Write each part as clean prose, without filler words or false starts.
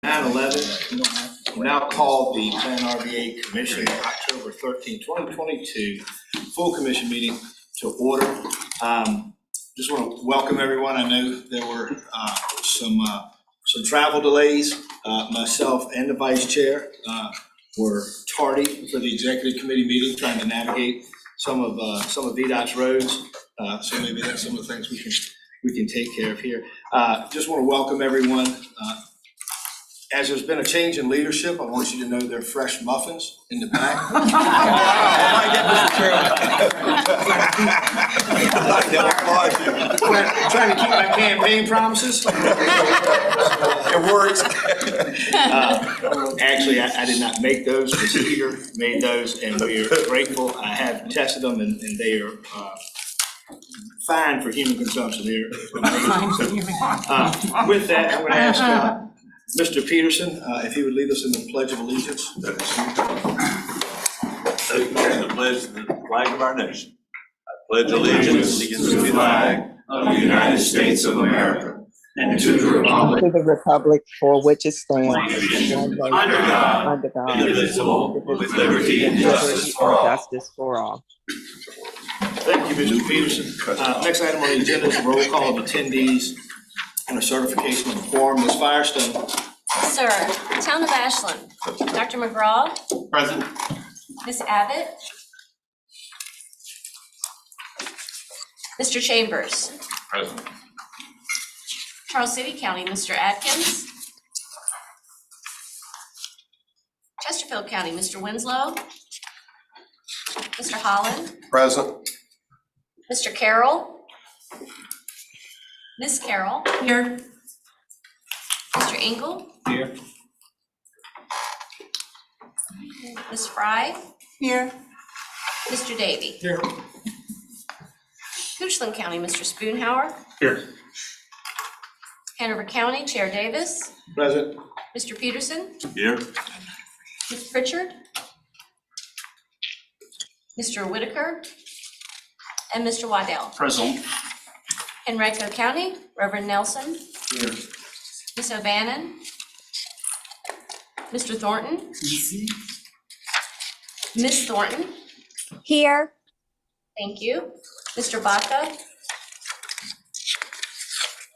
9/11. We now call the PlanRVA Commission October 13, 2022 full commission meeting to order. Just want to welcome everyone. I know there were some travel delays. Myself and the vice chair were tardy for the executive committee meeting, trying to navigate some of VDOT's roads. So maybe that's some of the things we can take care of here. Just want to welcome everyone. As there's been a change in leadership, I want you to know there are fresh muffins in the back. Trying to keep my campaign promises. It works. Actually, I did not make those. Mr. Peter made those, and we are grateful. I have tested them, and they are fine for human consumption here. With that, I'm going to ask Mr. Peterson, if he would lead us in the Pledge of Allegiance. The pledge to the flag of our nation. I pledge allegiance to the flag of the United States of America and to the republic for which it stands, under God, indivisible, with liberty and justice for all. Thank you, Mr. Peterson. Next item on the agenda is a roll call of attendees and a certification of the quorum. Ms. Firestone. Sir, Town of Ashland, Dr. McGraw. Present. Ms. Abbott. Mr. Chambers. Present. Charles City County, Mr. Atkins. Chesterfield County, Mr. Winslow. Mr. Holland. Present. Mr. Carroll. Ms. Carroll. Here. Mr. Engel. Here. Ms. Fry. Here. Mr. Davy. Here. Goochland County, Mr. Spoonhour. Here. Hanover County, Chair Davis. Present. Mr. Peterson. Here. Ms. Pritchard. Mr. Whitaker. And Mr. Waddell. Present. Henrico County, Reverend Nelson. Here. Ms. O'Bannon. Mr. Thornton. Ms. Thornton. Here. Thank you. Mr. Baca.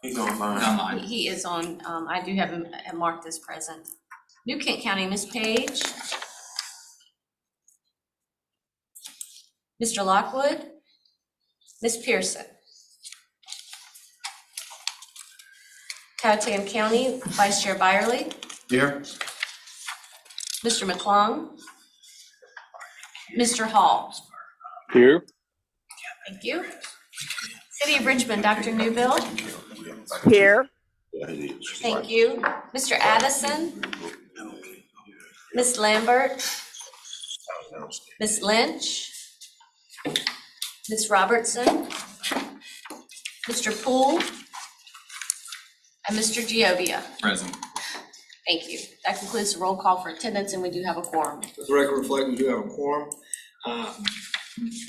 He's online. He is on, I do have him marked as present. New Kent County, Ms. Page. Mr. Lockwood. Ms. Pearson. Powhatan County, Vice Chair Byerly. Here. Mr. McClung. Mr. Hall. Here. Thank you. City of Richmond, Dr. Newbill. Here. Thank you. Mr. Addison. Ms. Lambert. Ms. Lynch. Ms. Robertson. Mr. Poole. And Mr. Giovia. Present. Thank you. That concludes the roll call for attendance, and we do have a quorum. Let the record reflect we do have a quorum.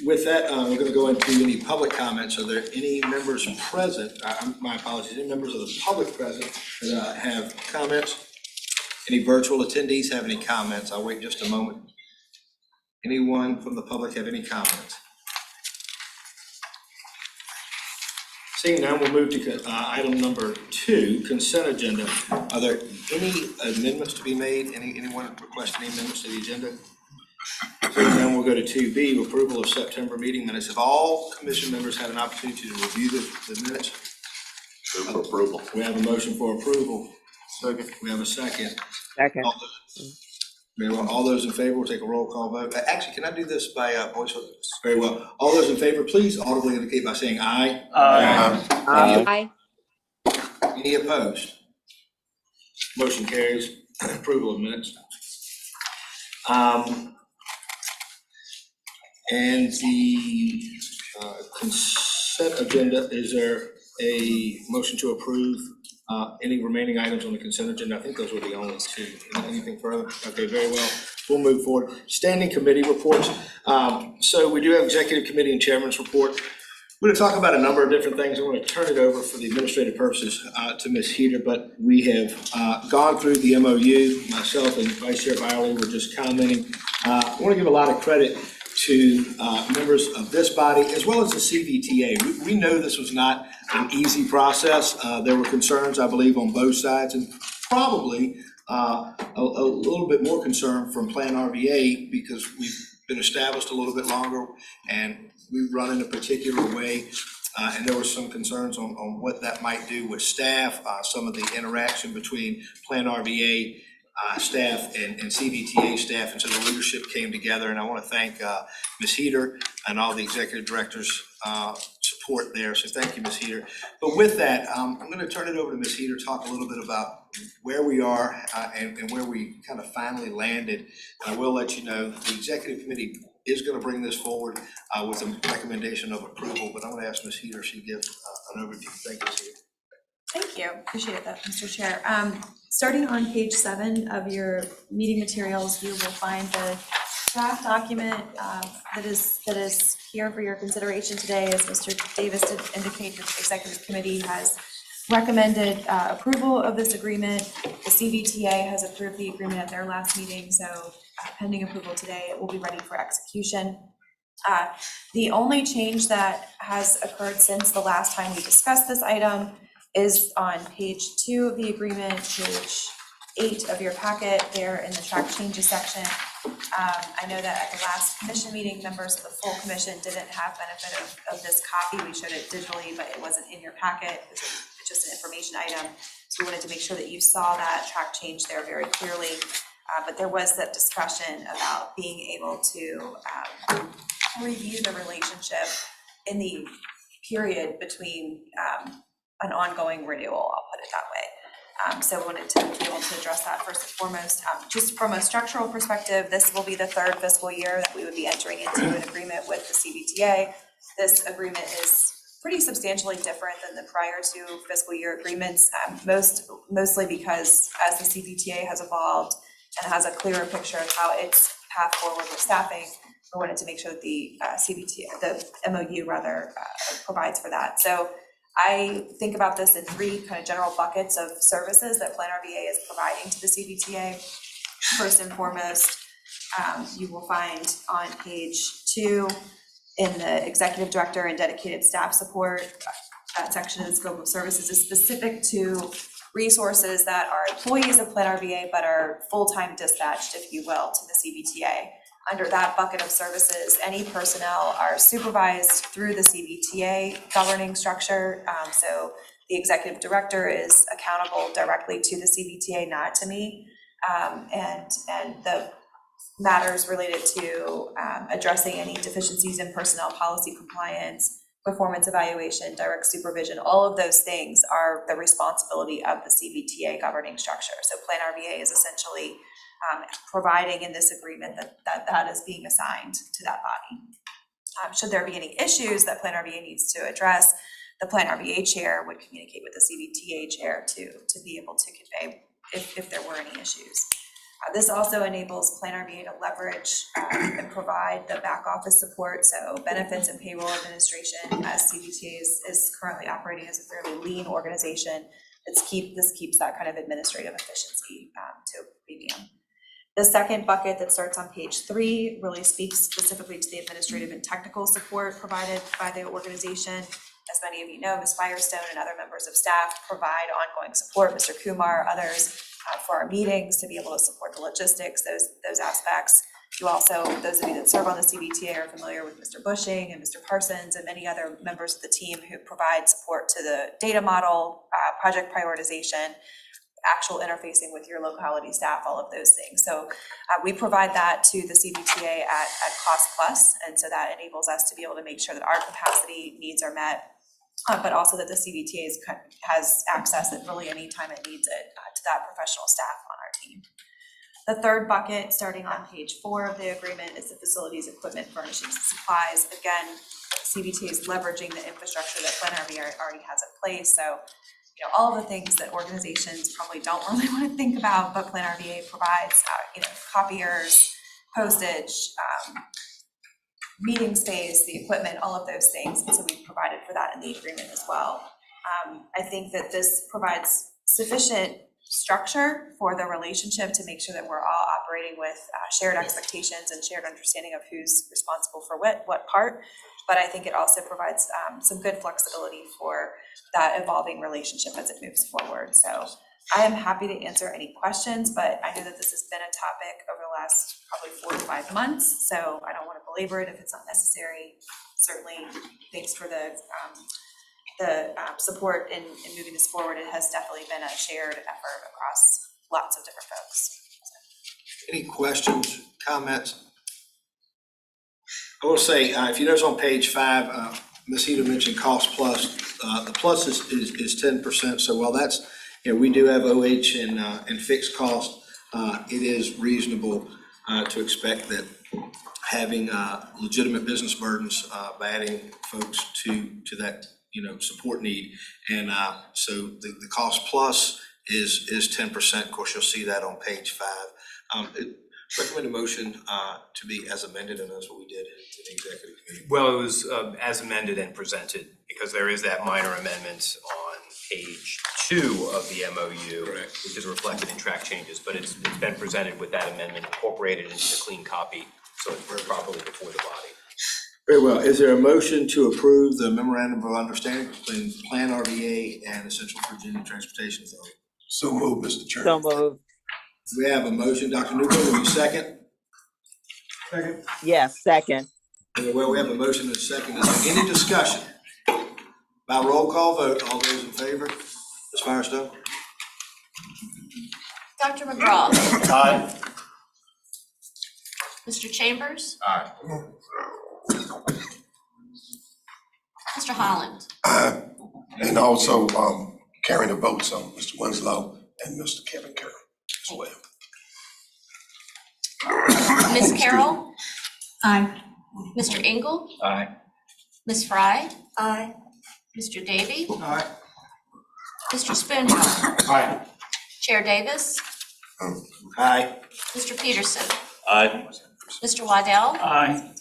With that, we're going to go into any public comments. Are there any members present? My apologies. Any members of the public present that have comments? Any virtual attendees have any comments? I'll wait just a moment. Anyone from the public have any comments? Seeing none, we'll move to item number 2, consent agenda. Are there any amendments to be made? Anyone request any amendments to the agenda? So then we'll go to 2B, approval of September meeting minutes. Have all commission members had an opportunity to review the minutes? Move for approval. We have a motion for approval. Second. We have a second. Second. All those in favor will take a roll call vote. Actually, can I do this by voice vote? Very well. All those in favor, please audibly indicate by saying aye. Aye. Any opposed? Motion carries. Approval of minutes. And the consent agenda, is there a motion to approve any remaining items on the consent agenda? I think those were the only 2. Anything further? Okay, very well. We'll move forward. Standing committee reports. So we do have executive committee and chairman's report. We're going to talk about a number of different things. I'm going to turn it over for the administrative purposes to Ms. Heater, but we have gone through the MOU. Myself and Vice Chair Byerly were just commenting. I want to give a lot of credit to members of this body as well as the CVTA. We know this was not an easy process. There were concerns, I believe, on both sides, and probably a little bit more concern from PlanRVA because we've been established a little bit longer and we run in a particular way, and there were some concerns on what that might do with staff, some of the interaction between PlanRVA staff and CVTA staff, and so the leadership came together, and I want to thank Ms. Heater and all the executive directors' support there, so thank you, Ms. Heater. But with that, I'm going to turn it over to Ms. Heater, talk a little bit about where we are and where we kind of finally landed. And I will let you know, the executive committee is going to bring this forward with a recommendation of approval, but I'm going to ask Ms. Heater if she gives an overview. Thank you, Ms. Heater. Thank you, appreciate that, Mr. Chair. Starting on page 7 of your meeting materials, you will find the draft document that is here for your consideration today. As Mr. Davis did indicate, the executive committee has recommended approval of this agreement. The CVTA has approved the agreement at their last meeting, so pending approval today, it will be ready for execution. The only change that has occurred since the last time we discussed this item is on page 2 of the agreement, page 8 of your packet, there in the track changes section. I know that at the last commission meeting, members of the full commission didn't have benefit of this copy. We showed it digitally, but it wasn't in your packet. It's just an information item. So we wanted to make sure that you saw that track change there very clearly. But there was that discussion about being able to review the relationship in the period between an ongoing renewal, I'll put it that way. So I wanted to be able to address that first and foremost. Just from a structural perspective, this will be the 3rd fiscal year that we would be entering into an agreement with the CVTA. This agreement is pretty substantially different than the prior 2 fiscal year agreements, mostly because as the CVTA has evolved and has a clearer picture of how its path forward with staffing, we wanted to make sure that the the MOU rather, provides for that. So I think about this in 3 kind of general buckets of services that PlanRVA is providing to the CVTA. First and foremost, you will find on page 2 in the executive director and dedicated staff support, that section of the scope of services is specific to resources that are employees of PlanRVA but are full-time dispatched, if you will, to the CVTA. Under that bucket of services, any personnel are supervised through the CVTA governing structure. So the executive director is accountable directly to the CVTA, not to me. And the matters related to addressing any deficiencies in personnel policy compliance, performance evaluation, direct supervision, all of those things are the responsibility of the CVTA governing structure. So PlanRVA is essentially providing in this agreement that is being assigned to that body. Should there be any issues that PlanRVA needs to address, the PlanRVA chair would communicate with the CVTA chair to be able to convey if there were any issues. This also enables PlanRVA to leverage and provide the back office support, so benefits and payroll administration, as CVTA is currently operating as a fairly lean organization. This keeps that kind of administrative efficiency to a premium. The second bucket that starts on page 3 really speaks specifically to the administrative and technical support provided by the organization. As many of you know, Ms. Firestone and other members of staff provide ongoing support, Mr. Kumar, others, for our meetings to be able to support the logistics, those aspects. You also, those of you that serve on the CVTA are familiar with Mr. Bushing and Mr. Parsons and many other members of the team who provide support to the data model, project prioritization, actual interfacing with your locality staff, all of those things. So we provide that to the CVTA at cost plus, and so that enables us to be able to make sure that our capacity needs are met, but also that the CVTA has access at really any time it needs it to that professional staff on our team. The third bucket, starting on page 4 of the agreement, is the facilities, equipment, furnishings, and supplies. Again, CVTA is leveraging the infrastructure that PlanRVA already has in place. So, you know, all of the things that organizations probably don't really want to think about, but PlanRVA provides, copiers, postage, meeting space, the equipment, all of those things. And so we provided for that in the agreement as well. I think that this provides sufficient structure for the relationship to make sure that we're all operating with shared expectations and shared understanding of who's responsible for what part. But I think it also provides some good flexibility for that evolving relationship as it moves forward. So I am happy to answer any questions, but I know that this has been a topic over the last probably 4 to 5 months, so I don't want to belabor it if it's not necessary. Certainly, thanks for the support in moving this forward. It has definitely been a shared effort across lots of different folks. Any questions, comments? I will say, if you notice on page 5, Ms. Heater mentioned cost plus. The plus is 10%. So while that's, we do have OH and fixed cost, it is reasonable to expect that having legitimate business burdens by adding folks to that support need. And so the cost plus is 10%. Of course, you'll see that on page 5. Recommend a motion to be as amended, and that's what we did in the executive committee. Well, it was as amended and presented, because there is that minor amendment on page 2 of the MOU, Correct. which is reflected in track changes, but it's been presented with that amendment incorporated into the clean copy, so it's properly before the body. Very well. Is there a motion to approve the memorandum of understanding between PlanRVA and the Central Virginia Transportation Authority? So moved, Mr. Chairman. So moved. We have a motion. Dr. Newcomb, will you second? Yes, second. Very well, we have a motion and a second. Is there any discussion? By roll call vote, all those in favor? Ms. Firestone? Dr. McGraw. Aye. Mr. Chambers. Aye. Mr. Holland. And also carrying the votes on Mr. Winslow and Mr. Kevin Carroll as well. Ms. Carroll. Aye. Mr. Engel. Aye. Ms. Fry. Aye. Mr. Davy. Aye. Mr. Spoonhouse. Aye. Chair Davis. Aye. Mr. Peterson. Aye. Mr. Waddell. Aye.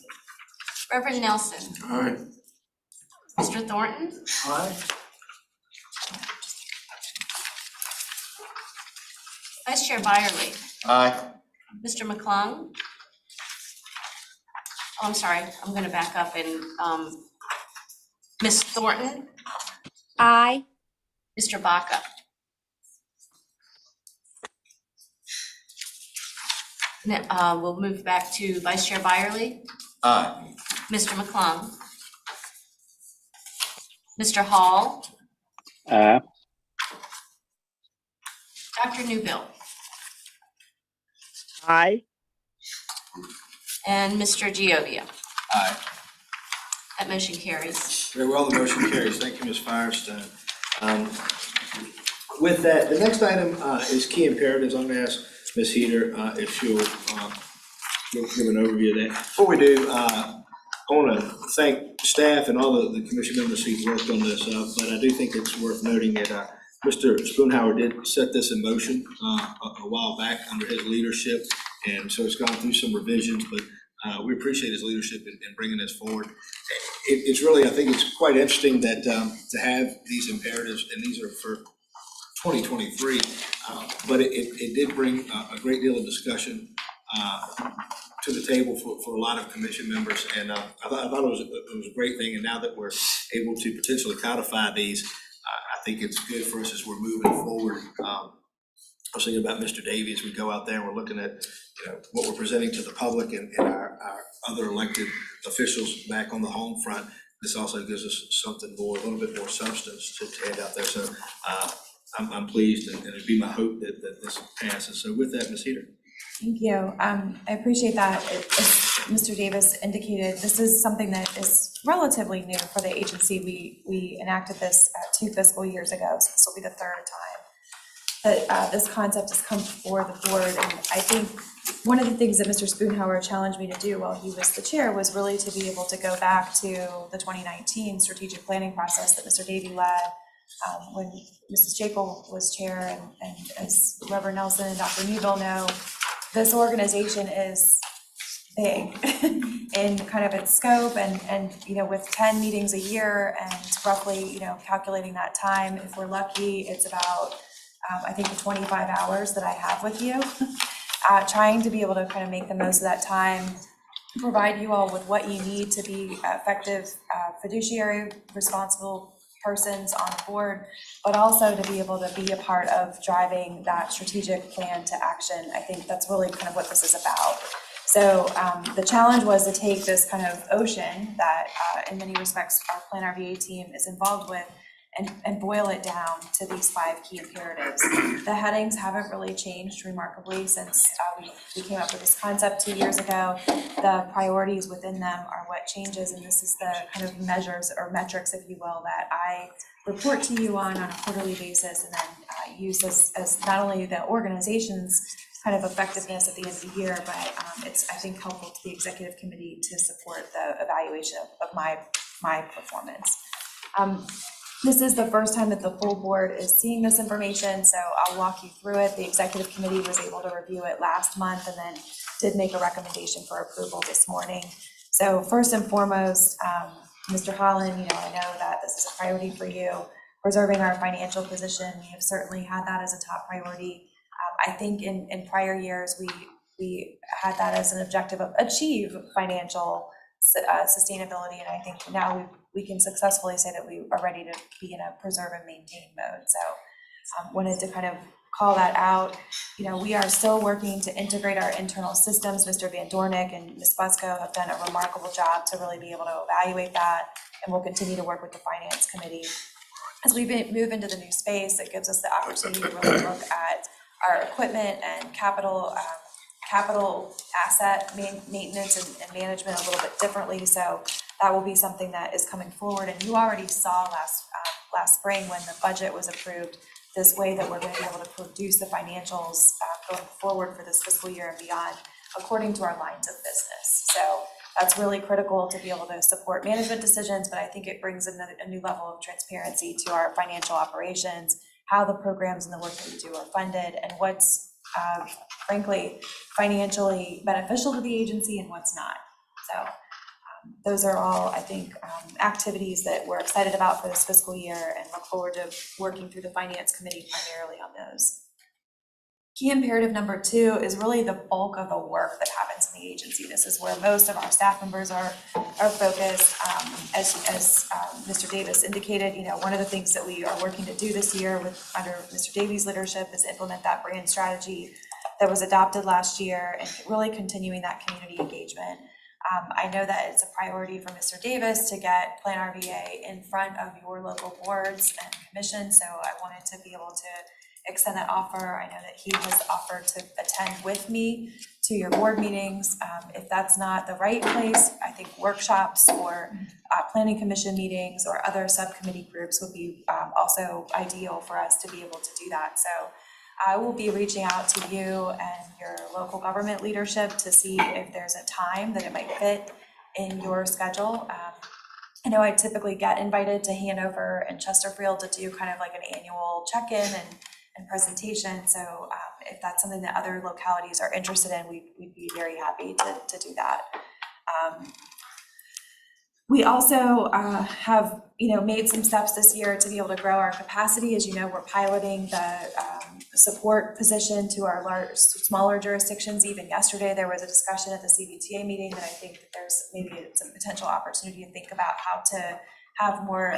Reverend Nelson. Aye. Mr. Thornton. Aye. Vice Chair Byerly. Aye. Mr. McClung. Oh, I'm sorry, I'm gonna back up and, Ms. Thornton, Aye. Mr. Baca. Now, we'll move back to Vice Chair Byerly, Aye. Mr. McClung, Mr. Hall, Aye. Dr. Newbill, Aye. and Mr. Giovia. Aye. That motion carries. Very well, the motion carries. Thank you, Ms. Firestone. With that, the next item is key imperatives. I'm gonna ask Ms. Heater if she'll give an overview of that. Before we do, I wanna thank staff and all the commission members who worked on this, but I do think it's worth noting that Mr. Spoonhour did set this in motion a while back under his leadership, and so it's gone through some revisions, but we appreciate his leadership in bringing this forward. It's really, I think it's quite interesting that to have these imperatives, and these are for 2023, but it did bring a great deal of discussion to the table for a lot of commission members, and I thought it was a great thing. And now that we're able to potentially codify these, I think it's good for us as we're moving forward. I was thinking about Mr. Davey as we go out there and we're looking at what we're presenting to the public and our other elected officials back on the home front. This also gives us something more, a little bit more substance to hand out there. So I'm pleased, and it'd be my hope that this passes. So with that, Ms. Heater. Thank you. I appreciate that. As Mr. Davis indicated, this is something that is relatively new for the agency. We enacted this 2 fiscal years ago, so this will be the 3rd time that this concept has come before the board. And I think one of the things that Mr. Spoonhour challenged me to do while he was the chair was really to be able to go back to the 2019 strategic planning process that Mr. Davey led when Mrs. Jekyll was chair, and as Reverend Nelson and Dr. Newbill know, this organization is big in kind of its scope and, you know, with 10 meetings a year and roughly, you know, calculating that time, if we're lucky, it's about, I think 25 hours that I have with you, trying to be able to kind of make the most of that time, provide you all with what you need to be effective fiduciary, responsible persons on the board, but also to be able to be a part of driving that strategic plan to action. I think that's really kind of what this is about. So the challenge was to take this kind of ocean that in many respects our PlanRVA team is involved with and boil it down to these 5 key imperatives. The headings haven't really changed remarkably since we came up with this concept 2 years ago. The priorities within them are what changes, and this is the kind of measures or metrics, if you will, that I report to you on a quarterly basis, and then use as not only the organization's kind of effectiveness at the end of the year, but it's, I think, helpful to the executive committee to support the evaluation of my performance. This is the first time that the full board is seeing this information, so I'll walk you through it. The executive committee was able to review it last month and then did make a recommendation for approval this morning. So first and foremost, Mr. Holland, you know, I know that this is a priority for you. Preserving our financial position, we have certainly had that as a top priority. I think in prior years, we had that as an objective of achieve financial sustainability, and I think now we can successfully say that we are ready to be in a preserve and maintain mode. So wanted to kind of call that out. You know, we are still working to integrate our internal systems. Mr. Van Dornick and Ms. Busco have done a remarkable job to really be able to evaluate that, and we'll continue to work with the finance committee. As we move into the new space, it gives us the opportunity to really look at our equipment and capital asset maintenance and management a little bit differently. So that will be something that is coming forward. And you already saw last spring when the budget was approved, this way that we're going to be able to produce the financials going forward for this fiscal year and beyond, according to our lines of business. So that's really critical to be able to support management decisions, but I think it brings a new level of transparency to our financial operations, how the programs and the work that we do are funded, and what's frankly financially beneficial to the agency and what's not. So those are all, I think, activities that we're excited about for this fiscal year and look forward to working through the finance committee primarily on those. Key imperative number 2 is really the bulk of the work that happens in the agency. This is where most of our staff members are focused. As Mr. Davis indicated, you know, one of the things that we are working to do this year under Mr. Davies' leadership is implement that brand strategy that was adopted last year and really continuing that community engagement. I know that it's a priority for Mr. Davis to get PlanRVA in front of your local boards and commissions, so I wanted to be able to extend that offer. I know that he has offered to attend with me to your board meetings. If that's not the right place, I think workshops or planning commission meetings or other subcommittee groups would be also ideal for us to be able to do that. So I will be reaching out to you and your local government leadership to see if there's a time that it might fit in your schedule. I know I typically get invited to Hanover and Chesterfield to do kind of like an annual check-in and presentation. So if that's something that other localities are interested in, we'd be very happy to do that. We also have, you know, made some steps this year to be able to grow our capacity. As you know, we're piloting the support position to our smaller jurisdictions. Even yesterday, there was a discussion at the CBTA meeting that I think that there's maybe some potential opportunity to think about how to have more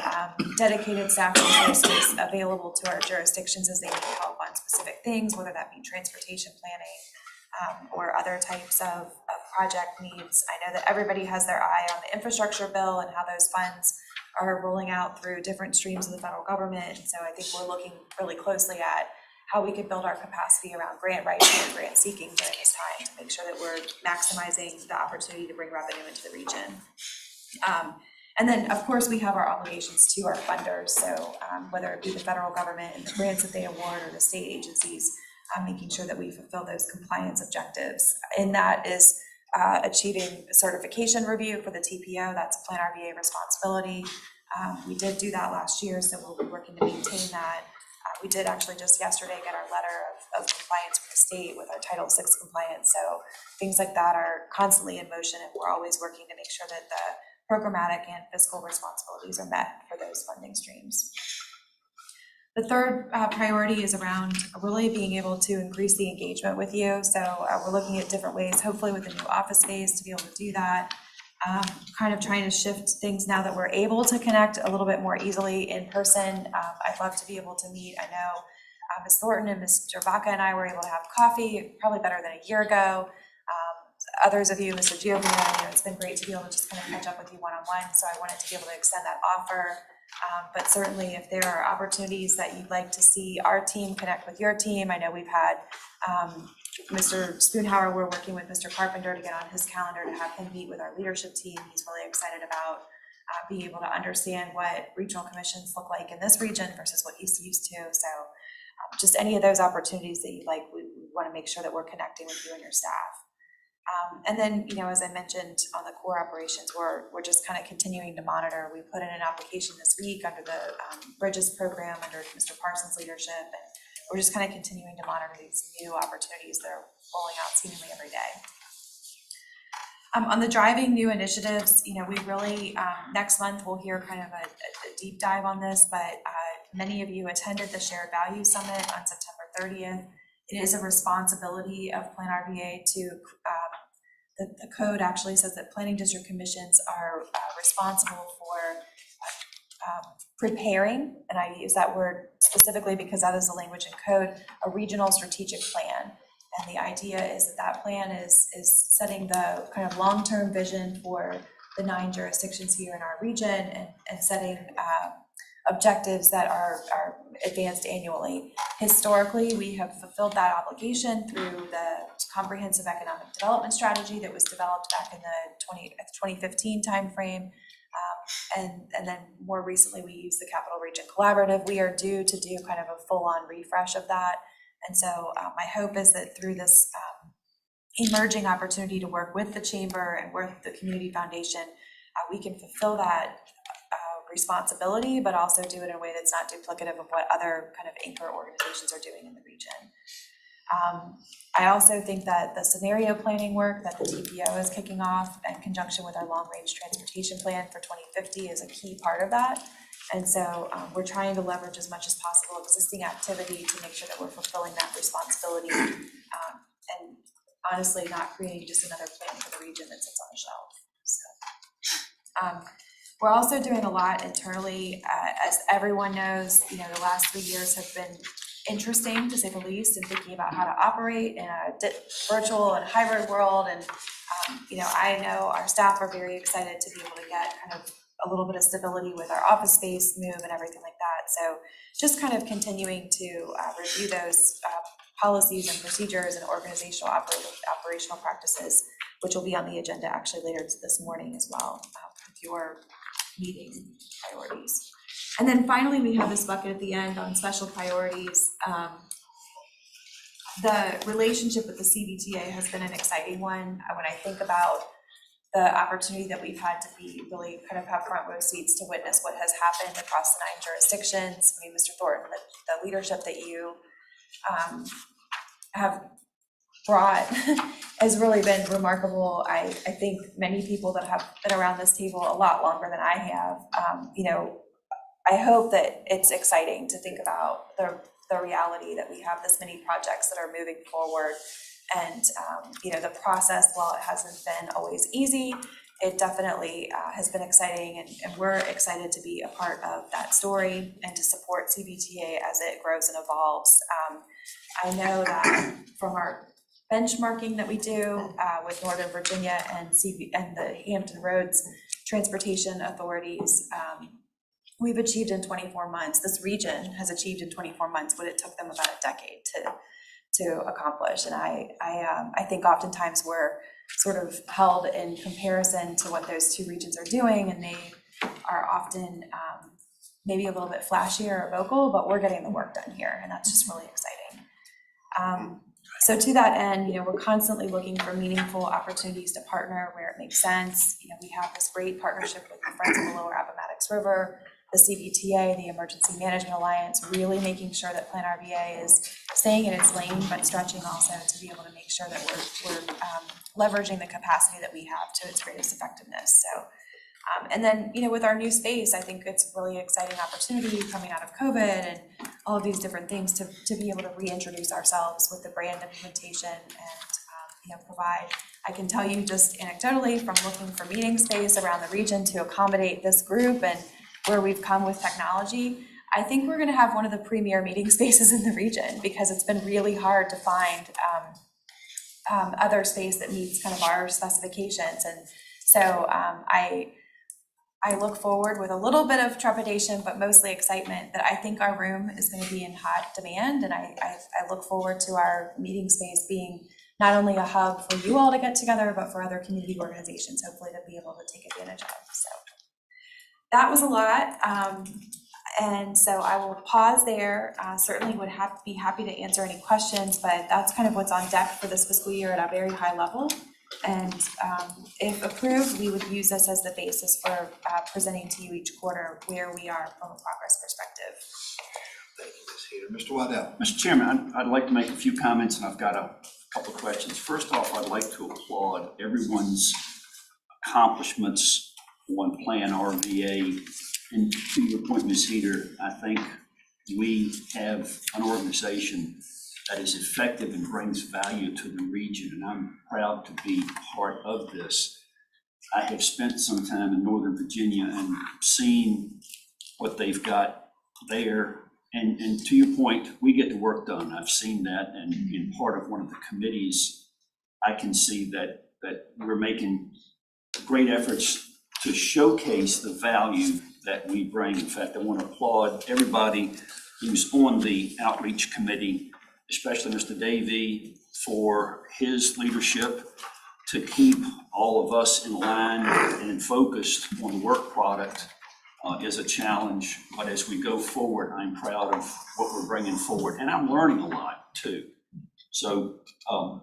dedicated staff resources available to our jurisdictions as they need help on specific things, whether that be transportation planning or other types of project needs. I know that everybody has their eye on the infrastructure bill and how those funds are rolling out through different streams of the federal government. And so I think we're looking really closely at how we can build our capacity around grant writing and grant seeking during this time to make sure that we're maximizing the opportunity to bring revenue into the region. And then, of course, we have our obligations to our funders. So whether it be the federal government and the grants that they award or the state agencies, making sure that we fulfill those compliance objectives. And that is achieving a certification review for the TPO. That's a PlanRVA responsibility. We did do that last year, so we'll be working to maintain that. We did actually just yesterday get our letter of compliance from the state with our Title VI compliance. So things like that are constantly in motion, and we're always working to make sure that the programmatic and fiscal responsibilities are met for those funding streams. The third priority is around really being able to increase the engagement with you. So we're looking at different ways, hopefully with a new office space, to be able to do that. Kind of trying to shift things now that we're able to connect a little bit more easily in person. I'd love to be able to meet. I know Ms. Thornton and Mr. Baca and I were able to have coffee probably better than a year ago. Others of you, Mr. Giovanni, it's been great to be able to just kind of catch up with you one-on-one. So I wanted to be able to extend that offer. But certainly if there are opportunities that you'd like to see our team connect with your team, I know we've had Mr. Spoonhauer, we're working with Mr. Carpenter to get on his calendar to have him meet with our leadership team. He's really excited about being able to understand what regional commissions look like in this region versus what he's used to. So just any of those opportunities that you'd like, we want to make sure that we're connecting with you and your staff. And then, as I mentioned on the core operations, we're just kind of continuing to monitor. We put in an application this week under the Bridges program under Mr. Parsons' leadership, and we're just kind of continuing to monitor these new opportunities that are rolling out seemingly every day. On the driving new initiatives, we really, next month we'll hear kind of a deep dive on this, but many of you attended the Shared Value Summit on September 30th. It is a responsibility of PlanRVA to, the code actually says that planning district commissions are responsible for preparing, and I use that word specifically because that is the language in code, a regional strategic plan. And the idea is that that plan is setting the kind of long-term vision for the 9 jurisdictions here in our region, and setting objectives that are advanced annually. Historically, we have fulfilled that obligation through the comprehensive economic development strategy that was developed back in the 2015 timeframe. And then more recently, we used the Capital Region Collaborative. We are due to do kind of a full-on refresh of that. And so my hope is that through this emerging opportunity to work with the Chamber and with the Community Foundation, we can fulfill that responsibility, but also do it in a way that's not duplicative of what other kind of anchor organizations are doing in the region. I also think that the scenario planning work that the TPO is kicking off in conjunction with our long-range transportation plan for 2050 is a key part of that. And so we're trying to leverage as much as possible existing activity to make sure that we're fulfilling that responsibility, and honestly not creating just another plan for the region that sits on a shelf. So we're also doing a lot internally. As everyone knows, the last 3 years have been interesting, to say the least, in thinking about how to operate in a virtual and hybrid world. And I know our staff are very excited to be able to get kind of a little bit of stability with our office space move and everything like that. So just kind of continuing to review those policies and procedures and operational practices, which will be on the agenda actually later this morning as well, with your meeting priorities. And then finally, we have this bucket at the end on special priorities. The relationship with the CBTA has been an exciting one. When I think about the opportunity that we've had to be really kind of have front row seats to witness what has happened across the 9 jurisdictions. I mean, Mr. Thornton, the leadership that you have brought has really been remarkable. I think many people that have been around this table a lot longer than I have, I hope that it's exciting to think about the reality that we have this many projects that are moving forward. And the process, while it hasn't been always easy, it definitely has been exciting, and we're excited to be a part of that story and to support CBTA as it grows and evolves. I know that from our benchmarking that we do with Northern Virginia and the Hampton Roads Transportation Authorities, we've achieved in 24 months. This region has achieved in 24 months what it took them about a decade to accomplish. And I think oftentimes we're sort of held in comparison to what those 2 regions are doing, and they are often maybe a little bit flashier or vocal, but we're getting the work done here, and that's just really exciting. So to that end, we're constantly looking for meaningful opportunities to partner where it makes sense. We have this great partnership with the Friends of the Lower Appomattox River. the CBTA, the Emergency Management Alliance, really making sure that PlanRVA is staying in its lane, but stretching also to be able to make sure that we're leveraging the capacity that we have to its greatest effectiveness. So, and then, with our new space, I think it's a really exciting opportunity coming out of COVID and all of these different things to be able to reintroduce ourselves with the brand implementation and, provide. I can tell you just anecdotally from looking for meeting space around the region to accommodate this group and where we've come with technology, I think we're gonna have one of the premier meeting spaces in the region because it's been really hard to find other space that meets kind of our specifications. And so I look forward with a little bit of trepidation, but mostly excitement that I think our room is gonna be in hot demand. And I look forward to our meeting space being not only a hub for you all to get together, but for other community organizations, hopefully to be able to take advantage of. So that was a lot. And so I will pause there. Certainly would be happy to answer any questions, but that's kind of what's on deck for this fiscal year at a very high level. And if approved, we would use this as the basis for presenting to you each quarter where we are from a progress perspective. Thank you, Ms. Heater. Mr. Waddell. Mr. Chairman, I'd like to make a few comments, and I've got a couple of questions. First off, I'd like to applaud everyone's accomplishments on PlanRVA. And to your point, Ms. Heater, I think we have an organization that is effective and brings value to the region, and I'm proud to be part of this. I have spent some time in Northern Virginia and seen what they've got there. And to your point, we get the work done. I've seen that, and in part of one of the committees, I can see that we're making great efforts to showcase the value that we bring. In fact, I want to applaud everybody who's on the outreach committee, especially Mr. Davey, for his leadership to keep all of us in line and focused on the work product. Is a challenge, but as we go forward, I'm proud of what we're bringing forward, and I'm learning a lot too. So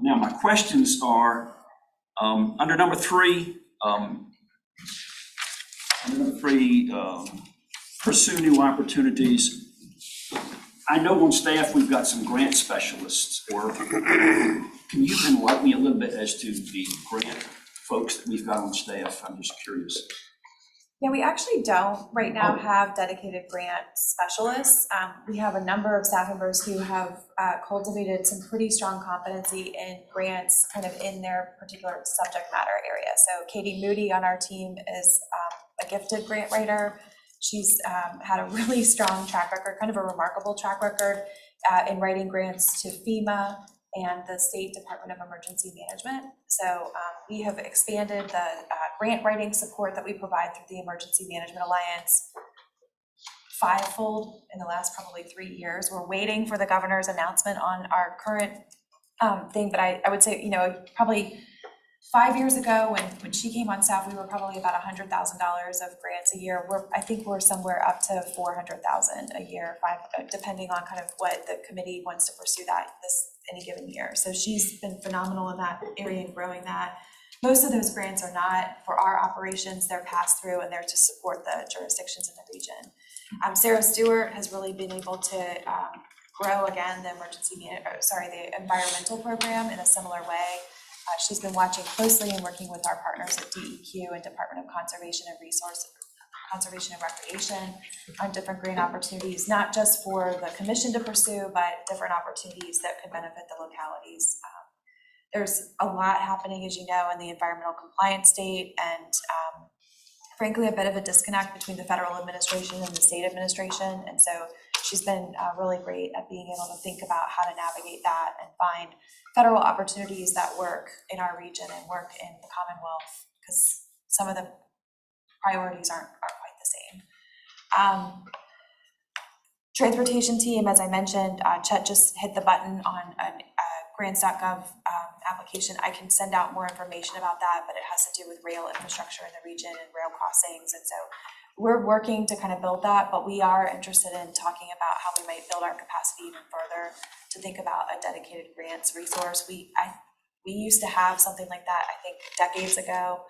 now my questions are under number three, pursue new opportunities. I know on staff we've got some grant specialists, or can you enlighten me a little bit as to the grant folks that we've got on staff? I'm just curious. Yeah, we actually don't right now have dedicated grant specialists. We have a number of staff members who have cultivated some pretty strong competency in grants kind of in their particular subject matter area. So Katie Moody on our team is a gifted grant writer. She's had a really strong track record, kind of a remarkable track record in writing grants to FEMA and the State Department of Emergency Management. So we have expanded the grant writing support that we provide through the Emergency Management Alliance fivefold in the last probably 3 years. We're waiting for the governor's announcement on our current thing, but I would say, probably 5 years ago when she came on staff, we were probably about $100,000 of grants a year. I think we're somewhere up to $400,000 a year, depending on kind of what the committee wants to pursue any given year. So she's been phenomenal in that area and growing that. Most of those grants are not for our operations, they're passed through and they're to support the jurisdictions in the region. Sarah Stewart has really been able to grow again the the environmental program in a similar way. She's been watching closely and working with our partners at DEQ and Department of Conservation and Recreation on different grant opportunities, not just for the commission to pursue, but different opportunities that could benefit the localities. There's a lot happening, as you know, in the environmental compliance state, and frankly, a bit of a disconnect between the federal administration and the state administration. And so she's been really great at being able to think about how to navigate that and find federal opportunities that work in our region and work in the Commonwealth, because some of the priorities aren't quite the same. Transportation team, as I mentioned, Chet just hit the button on a grants.gov application. I can send out more information about that, but it has to do with rail infrastructure in the region and rail crossings. And so we're working to kind of build that, but we are interested in talking about how we might build our capacity even further to think about a dedicated grants resource. We used to have something like that, I think, decades ago.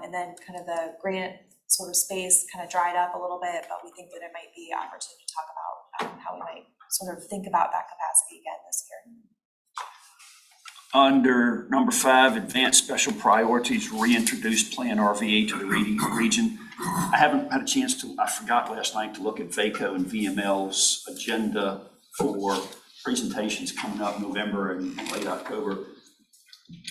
And then kind of the grant sort of space kind of dried up a little bit, but we think that it might be an opportunity to talk about how we might sort of think about that capacity again this year. Under number 5, advanced special priorities, reintroduce PlanRVA to the region. I haven't had a chance to, I forgot last night to look at VACO and VML's agenda for presentations coming up November and late October.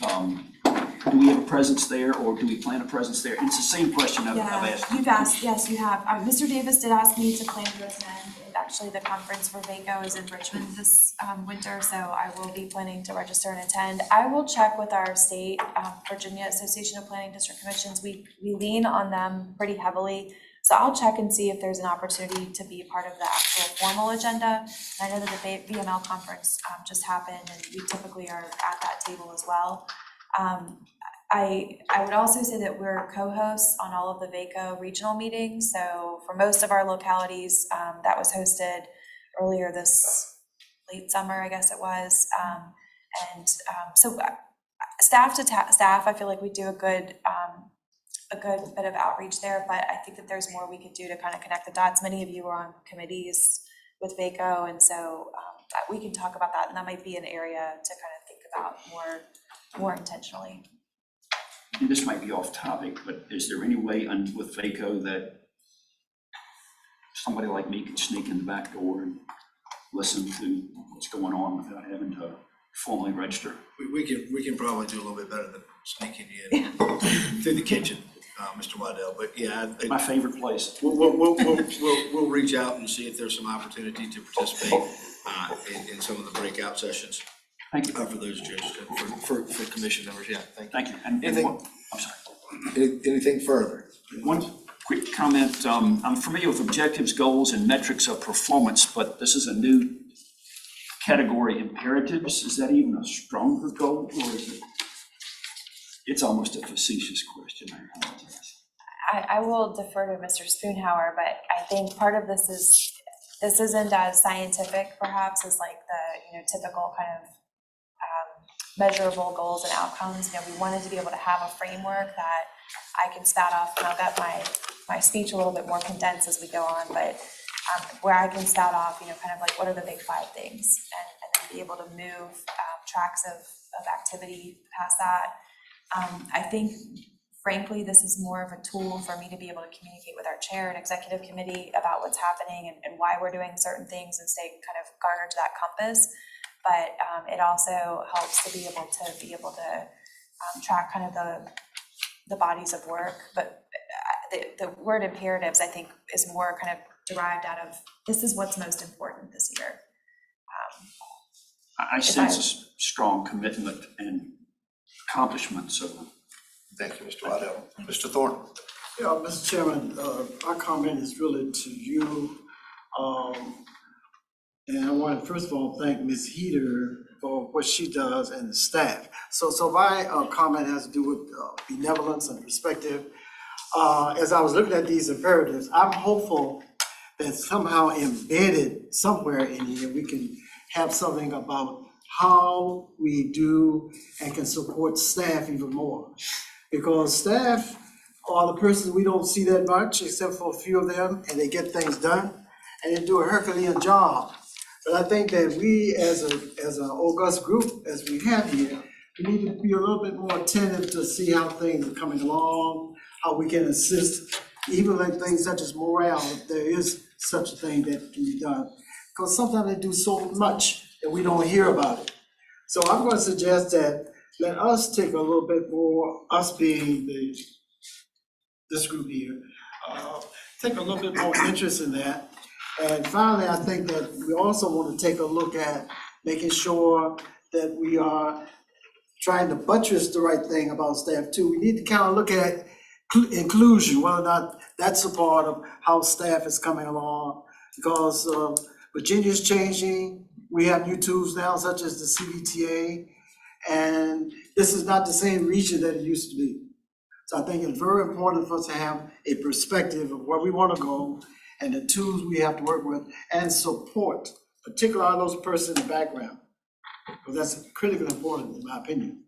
Do we have a presence there, or do we plan a presence there? It's the same question I've asked. You've asked, yes, you have. Mr. Davis did ask me to plan to attend, and actually the conference for VACO is in Richmond this winter, so I will be planning to register and attend. I will check with our state, Virginia Association of Planning District Commissions. We lean on them pretty heavily, so I'll check and see if there's an opportunity to be a part of the actual formal agenda. I know that the VML conference just happened, and we typically are at that table as well. I would also say that we're co-hosts on all of the VACO regional meetings. So for most of our localities, that was hosted earlier this late summer, I guess it was. So staff to staff, I feel like we do a good bit of outreach there, but I think that there's more we could do to kind of connect the dots. Many of you are on committees with VACO, and so we can talk about that, and that might be an area to kind of think about more intentionally. And this might be off topic, but is there any way with VACO that somebody like me could sneak in the back door and listen to what's going on without having to formally register? We can probably do a little bit better than sneaking you in through the kitchen, Mr. Waddell, but yeah. My favorite place. We'll reach out and see if there's some opportunity to participate in some of the breakout sessions. Thank you. For those judges, for commission members, yeah, thank you. Thank you. And Anything- I'm sorry. Anything further? One quick comment. I'm familiar with objectives, goals, and metrics of performance, but this is a new category, imperatives. Is that even a stronger goal, or is it? It's almost a facetious question. I apologize. I will defer to Mr. Spoonhauer, but I think part of this isn't as scientific perhaps as like the typical kind of measurable goals and outcomes. We wanted to be able to have a framework that I can spout off, and I'll get my speech a little bit more condensed as we go on, but where I can spout off, kind of like what are the big 5 things, and then be able to move tracks of activity past that. I think, frankly, this is more of a tool for me to be able to communicate with our chair and executive committee about what's happening and why we're doing certain things, and stay kind of garnered to that compass. But it also helps to be able to track kind of the bodies of work. But the word imperatives, I think, is more kind of derived out of this is what's most important this year. I sense a strong commitment and accomplishment. So Thank you, Mr. Waddell. Mr. Thorne? Yeah, Mr. Chairman, our comment is really to you. And I want to first of all thank Ms. Heater for what she does and the staff. So my comment has to do with benevolence and perspective. As I was looking at these imperatives, I'm hopeful that somehow embedded somewhere in here, we can have something about how we do and can support staff even more. Because staff are the persons we don't see that much, except for a few of them, and they get things done, and they do a Herculean job. But I think that we, as an august group, as we have here, we need to be a little bit more attentive to see how things are coming along, how we can assist, even like things such as morale, if there is such a thing that can be done. Because sometimes they do so much that we don't hear about it. So I'm going to suggest that let us take a little bit more, us being this group here, take a little bit more interest in that. And finally, I think that we also want to take a look at making sure that we are trying to buttress the right thing about staff too. We need to kind of look at inclusion, whether or not that's a part of how staff is coming along. Because Virginia's changing, we have new tools now such as the CVTA, and this is not the same region that it used to be. So I think it's very important for us to have a perspective of where we want to go and the tools we have to work with and support, particularly those persons in the background, because that's critically important in my opinion.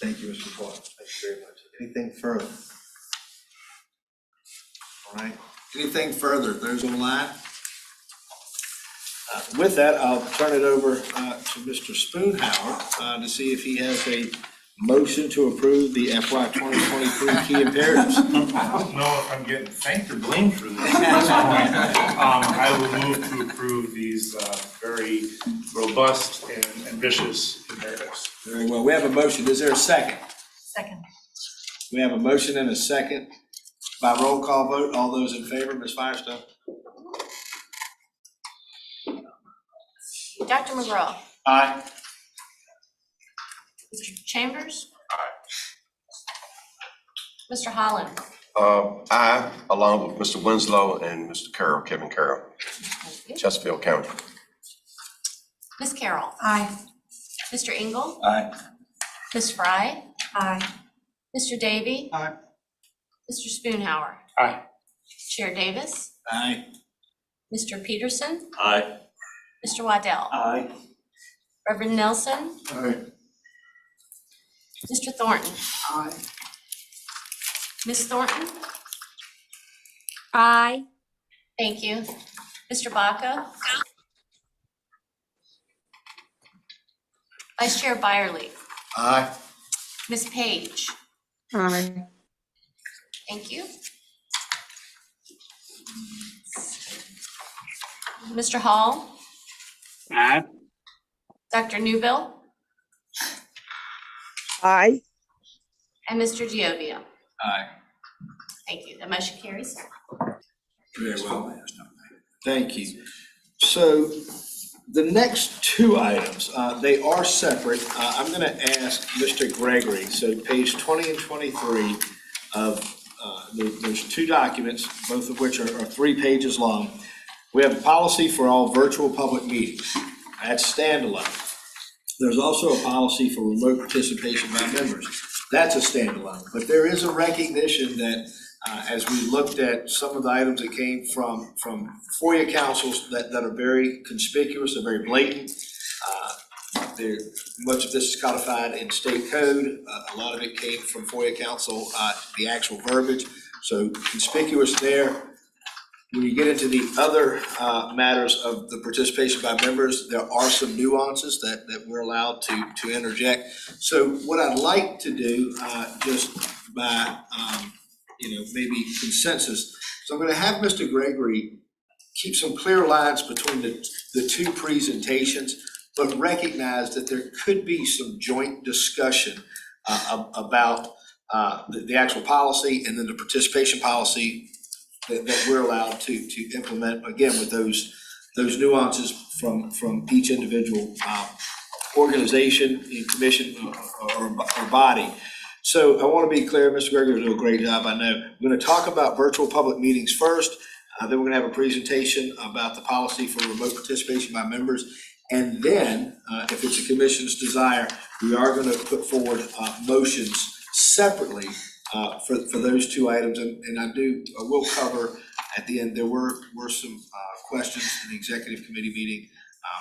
Thank you, Mr. Thorne. Thank you very much. Anything further? All right, anything further, those online? With that, I'll turn it over to Mr. Spoonhour to see if he has a motion to approve the FY 2023 key imperatives. I don't know if I'm getting thanked or blamed for this. I will move to approve these very robust and ambitious imperatives. Very well, we have a motion, is there a second? Second. We have a motion and a second. By roll call vote, all those in favor, Ms. Firestone? Dr. McGraw. Aye. Mr. Chambers. Mr. Holland. I, along with Mr. Winslow and Mr. Carroll, Kevin Carroll, Thank you. Chesterfield County. Ms. Carroll. Aye. Mr. Engel. Aye. Ms. Fry. Aye. Mr. Davy. Aye. Mr. Spoonhour. Aye. Chair Davis. Aye. Mr. Peterson. Aye. Mr. Waddell. Aye. Reverend Nelson. Aye. Mr. Thornton. Aye. Ms. Thornton. Aye. Thank you. Mr. Baca. Vice Chair Byerly. Aye. Ms. Page. Aye. Thank you. Mr. Hall. Aye. Dr. Newbill. Aye. And Mr. Giovia. Aye. Thank you. The motion carries. Very well. Thank you. So the next two items, they are separate. I'm going to ask Mr. Gregory, so page 20 and 23 of, there's two documents, both of which are 3 pages long. We have a policy for all virtual public meetings. That's standalone. There's also a policy for remote participation by members. That's a standalone. But there is a recognition that as we looked at some of the items that came from FOIA councils that are very conspicuous, they're very blatant. Much of this is codified in state code. A lot of it came from FOIA council, the actual verbiage. So conspicuous there. When you get into the other matters of the participation by members, there are some nuances that we're allowed to interject. So what I'd like to do, just by maybe consensus, so I'm going to have Mr. Gregory keep some clear lines between the two presentations, but recognize that there could be some joint discussion about the actual policy and then the participation policy that we're allowed to implement, again, with those nuances from each individual organization, commission, or body. So I want to be clear, Mr. Gregory will do a great job, I know. I'm going to talk about virtual public meetings first, then we're going to have a presentation about the policy for remote participation by members. And then, if it's the commission's desire, we are going to put forward motions separately for those two items, and I will cover at the end. There were some questions in the executive committee meeting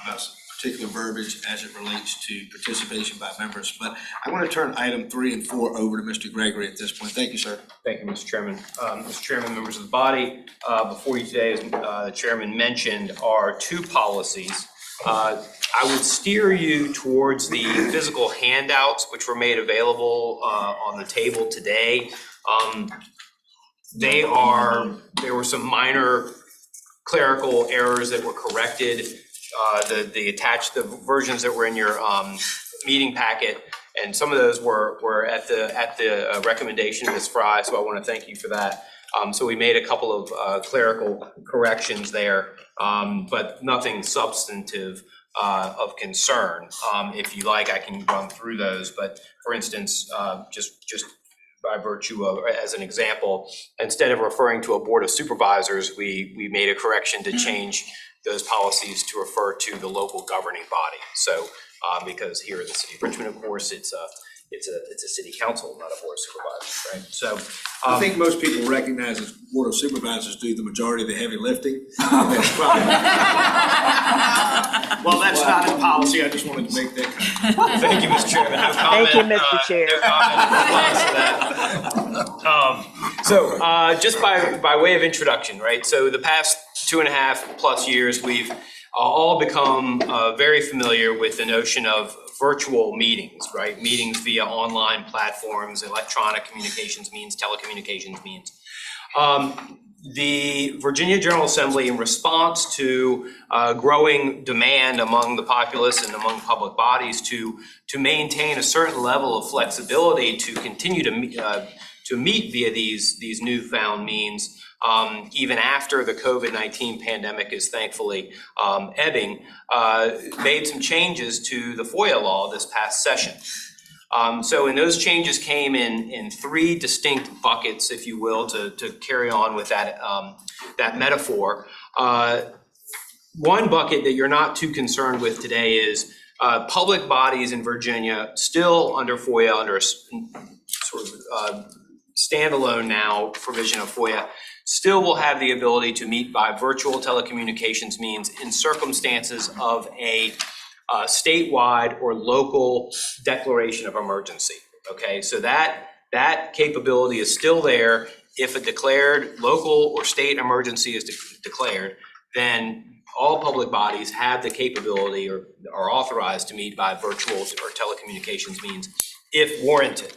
about some particular verbiage as it relates to participation by members. But I want to turn item 3 and 4 over to Mr. Gregory at this point. Thank you, sir. Thank you, Mr. Chairman. Mr. Chairman, members of the body, before you today, as the chairman mentioned, are 2 policies. I would steer you towards the physical handouts which were made available on the table today. There were some minor clerical errors that were corrected. The versions that were in your meeting packet, and some of those were at the recommendation of Ms. Fry, so I want to thank you for that. So we made a couple of clerical corrections there, but nothing substantive of concern. If you like, I can run through those, but for instance, just by virtue of, as an example, instead of referring to a board of supervisors, we made a correction to change those policies to refer to the local governing body. So because here in the city of Richmond, of course, it's a city council, not a board of supervisors, right? So I think most people recognize that board of supervisors do the majority of the heavy lifting. That's probably well, that's not in policy. I just wanted to make that comment. thank you, Mr. Chairman. No comment, Thank you, Mr. Chair. No comment in response to that. So just by way of introduction, right? So the past 2.5+ years, we've all become very familiar with the notion of virtual meetings, right? Meetings via online platforms, electronic communications means, telecommunications means. The Virginia General Assembly, in response to growing demand among the populace and among public bodies to maintain a certain level of flexibility to continue to meet via these newfound means, even after the COVID-19 pandemic is thankfully ebbing, made some changes to the FOIA law this past session. So and those changes came in 3 distinct buckets, if you will, to carry on with that metaphor. One bucket that you're not too concerned with today is public bodies in Virginia still under FOIA, under a sort of standalone now provision of FOIA, still will have the ability to meet by virtual telecommunications means in circumstances of a statewide or local declaration of emergency. Okay, so that capability is still there. If a declared local or state emergency is declared, then all public bodies have the capability or are authorized to meet by virtual or telecommunications means if warranted.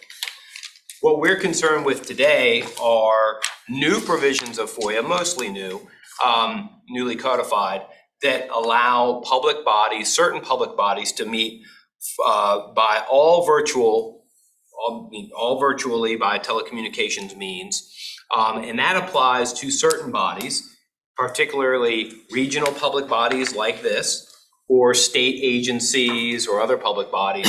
What we're concerned with today are new provisions of FOIA, mostly new, newly codified, that allow public bodies, certain public bodies, to meet by all virtually by telecommunications means. And that applies to certain bodies, particularly regional public bodies like this, or state agencies or other public bodies.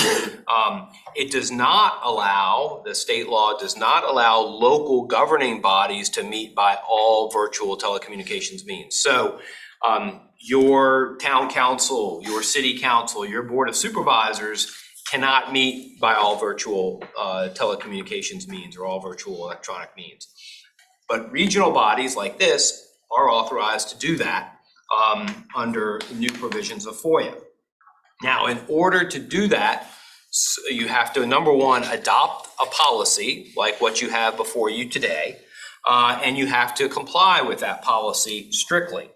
It does not allow, the state law does not allow local governing bodies to meet by all virtual telecommunications means. So your town council, your city council, your board of supervisors cannot meet by all virtual telecommunications means or all virtual electronic means. But regional bodies like this are authorized to do that under new provisions of FOIA. Now, in order to do that, you have to, number one, adopt a policy like what you have before you today, and you have to comply with that policy strictly.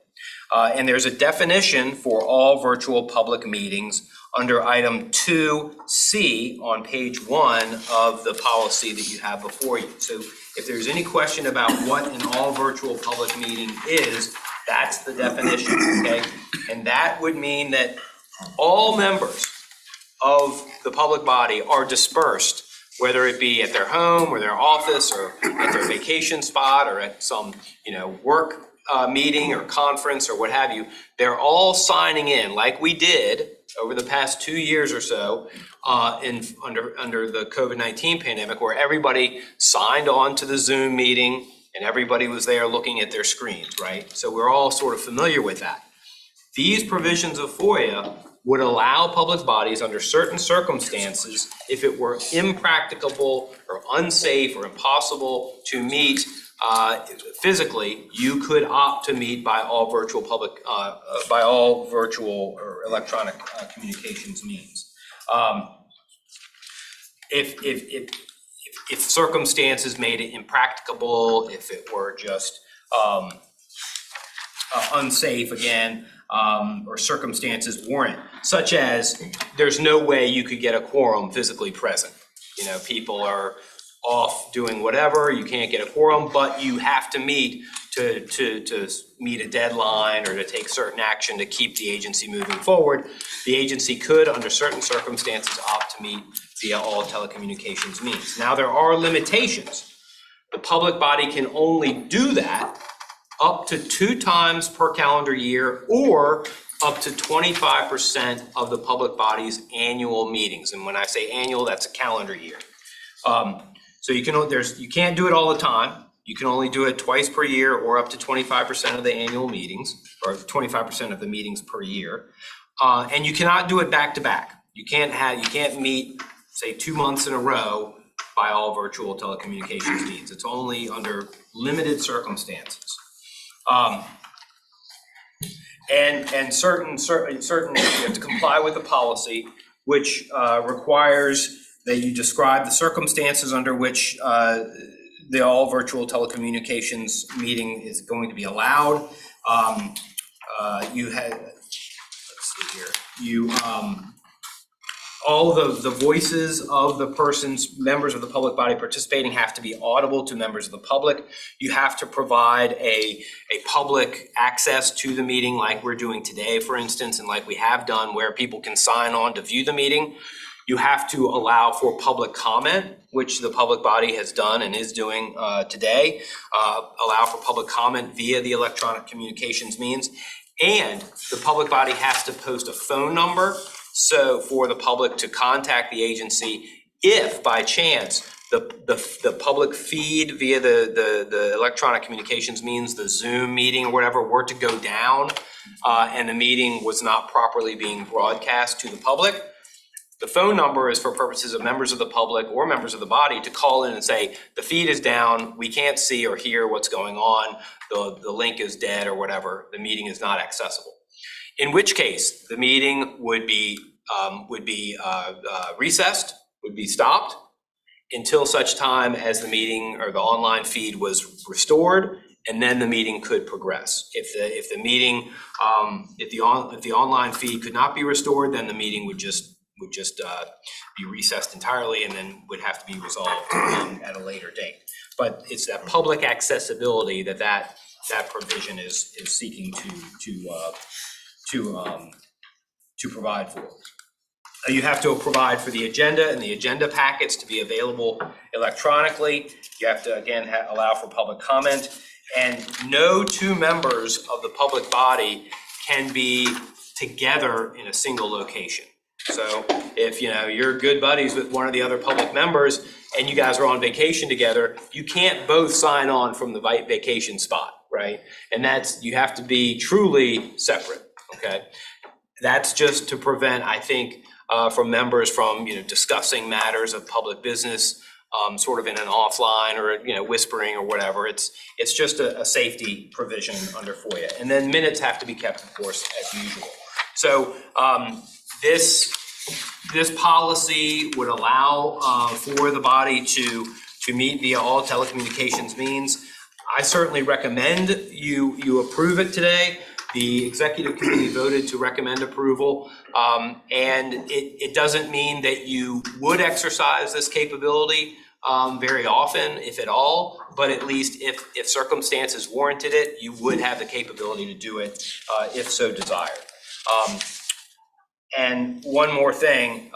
And there's a definition for all virtual public meetings under item 2C on page 1 of the policy that you have before you. So if there's any question about what an all virtual public meeting is, that's the definition, okay? And that would mean that all members of the public body are dispersed, whether it be at their home or their office or at their vacation spot or at some, work meeting or conference or what have you. They're all signing in like we did over the past 2 years or so under the COVID-19 pandemic, where everybody signed on to the Zoom meeting and everybody was there looking at their screens, right? So we're all sort of familiar with that. These provisions of FOIA would allow public bodies under certain circumstances, if it were impracticable or unsafe or impossible to meet physically, you could opt to meet by all virtual by all virtual or electronic communications means. If circumstances made it impracticable, if it were just unsafe again, or circumstances warrant, such as there's no way you could get a quorum physically present. People are off doing whatever, you can't get a quorum, but you have to meet to meet a deadline or to take certain action to keep the agency moving forward. The agency could, under certain circumstances, opt to meet via all telecommunications means. Now, there are limitations. The public body can only do that up to 2 times per calendar year or up to 25% of the public body's annual meetings. And when I say annual, that's a calendar year. So you can't do it all the time. You can only do it twice per year or up to 25% of the annual meetings, or 25% of the meetings per year. And you cannot do it back to back. You can't meet, say, 2 months in a row by all virtual telecommunications means. It's only under limited circumstances. And certain you have to comply with the policy, which requires that you describe the circumstances under which the all virtual telecommunications meeting is going to be allowed. You had, let's see here, you, all the voices of the members of the public body participating have to be audible to members of the public. You have to provide a public access to the meeting like we're doing today, for instance, and like we have done where people can sign on to view the meeting. You have to allow for public comment, which the public body has done and is doing today. Allow for public comment via the electronic communications means. And the public body has to post a phone number so for the public to contact the agency if by chance the public feed via the electronic communications means the Zoom meeting or whatever were to go down and the meeting was not properly being broadcast to the public. The phone number is for purposes of members of the public or members of the body to call in and say, the feed is down, we can't see or hear what's going on, the link is dead or whatever, the meeting is not accessible. In which case, the meeting would be recessed, would be stopped until such time as the meeting or the online feed was restored, and then the meeting could progress. If the online feed could not be restored, then the meeting would just be recessed entirely and then would have to be resolved at a later date. But it's that public accessibility that provision is seeking to provide for. You have to provide for the agenda and the agenda packets to be available electronically. You have to, again, allow for public comment. And no two members of the public body can be together in a single location. So if you're good buddies with one of the other public members and you guys are on vacation together, you can't both sign on from the vacation spot, right? And you have to be truly separate, okay? That's just to prevent, I think, from members from discussing matters of public business sort of in an offline or whispering or whatever. It's just a safety provision under FOIA. And then minutes have to be kept, of course, as usual. So this policy would allow for the body to meet via all telecommunications means. I certainly recommend you approve it today. The executive committee voted to recommend approval, and it doesn't mean that you would exercise this capability very often, if at all, but at least if circumstances warranted it, you would have the capability to do it if so desired. And one more thing,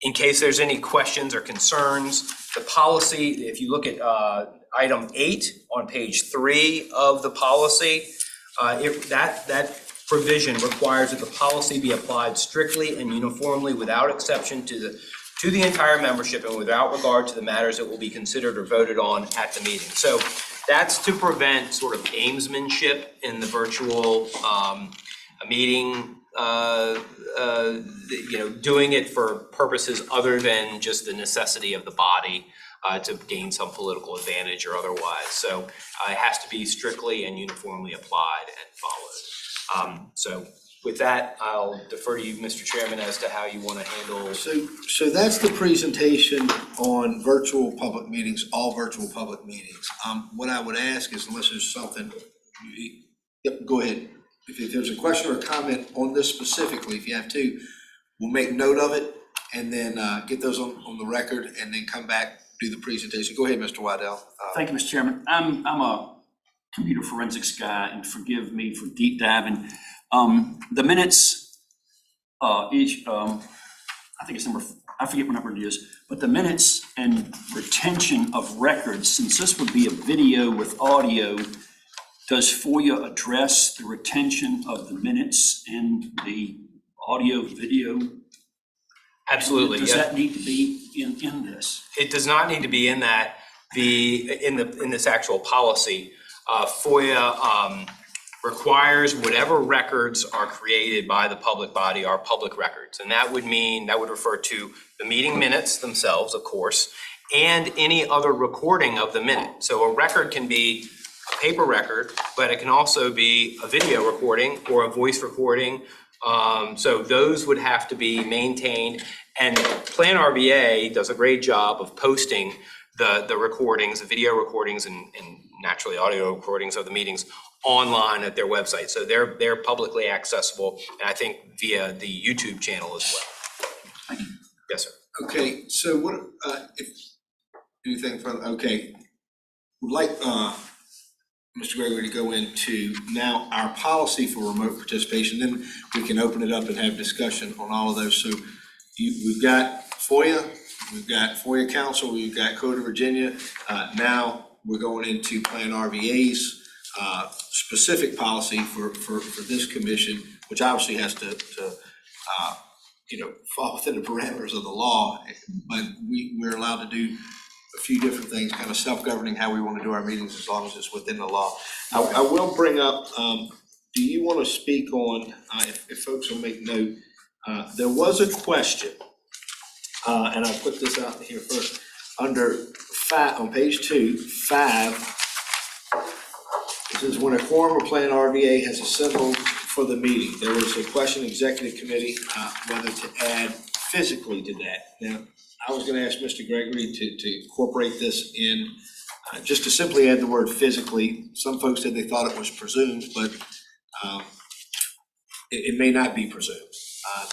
in case there's any questions or concerns, the policy, if you look at item 8 on page 3 of the policy, that provision requires that the policy be applied strictly and uniformly without exception to the entire membership and without regard to the matters that will be considered or voted on at the meeting. So that's to prevent sort of gamesmanship in the virtual meeting, doing it for purposes other than just the necessity of the body to gain some political advantage or otherwise. So it has to be strictly and uniformly applied and followed. So with that, I'll defer to you, Mr. Chairman, as to how you want to handle. So that's the presentation on virtual public meetings, all virtual public meetings. What I would ask is, unless there's something, yep, go ahead. If there's a question or a comment on this specifically, if you have to, we'll make note of it and then get those on the record and then come back, do the presentation. Go ahead, Mr. Waddell. Thank you, Mr. Chairman. I'm a computer forensics guy, and forgive me for deep diving. The minutes, I think it's I forget what number it is, but the minutes and retention of records, since this would be a video with audio, does FOIA address the retention of the minutes and the audio, video? Absolutely. Does that need to be in this? It does not need to be in that. In this actual policy, FOIA requires whatever records are created by the public body are public records, and that would refer to the meeting minutes themselves, of course, and any other recording of the minute. So a record can be a paper record, but it can also be a video recording or a voice recording. So those would have to be maintained, and PlanRVA does a great job of posting the recordings, the video recordings and naturally audio recordings of the meetings online at their website. So they're publicly accessible, and I think via the YouTube channel as well. Yes, sir. Okay, so what, if, anything further, okay. Would like, Mr. Gregory to go into now our policy for remote participation, then we can open it up and have discussion on all of those. So we've got FOIA, we've got FOIA Council, we've got Code of Virginia. Now we're going into PlanRVA's specific policy for this commission, which obviously has to fall within the parameters of the law, but we're allowed to do a few different things, kind of self-governing how we want to do our meetings as long as it's within the law. I will bring up, do you want to speak on, if folks will make note, there was a question, and I'll put this out here first, under 5, on page 2, 5, it says when a quorum of PlanRVA has assembled for the meeting, there was a question, executive committee, whether to add physically to that. Now, I was gonna ask Mr. Gregory to incorporate this in, just to simply add the word physically. Some folks said they thought it was presumed, but it may not be presumed,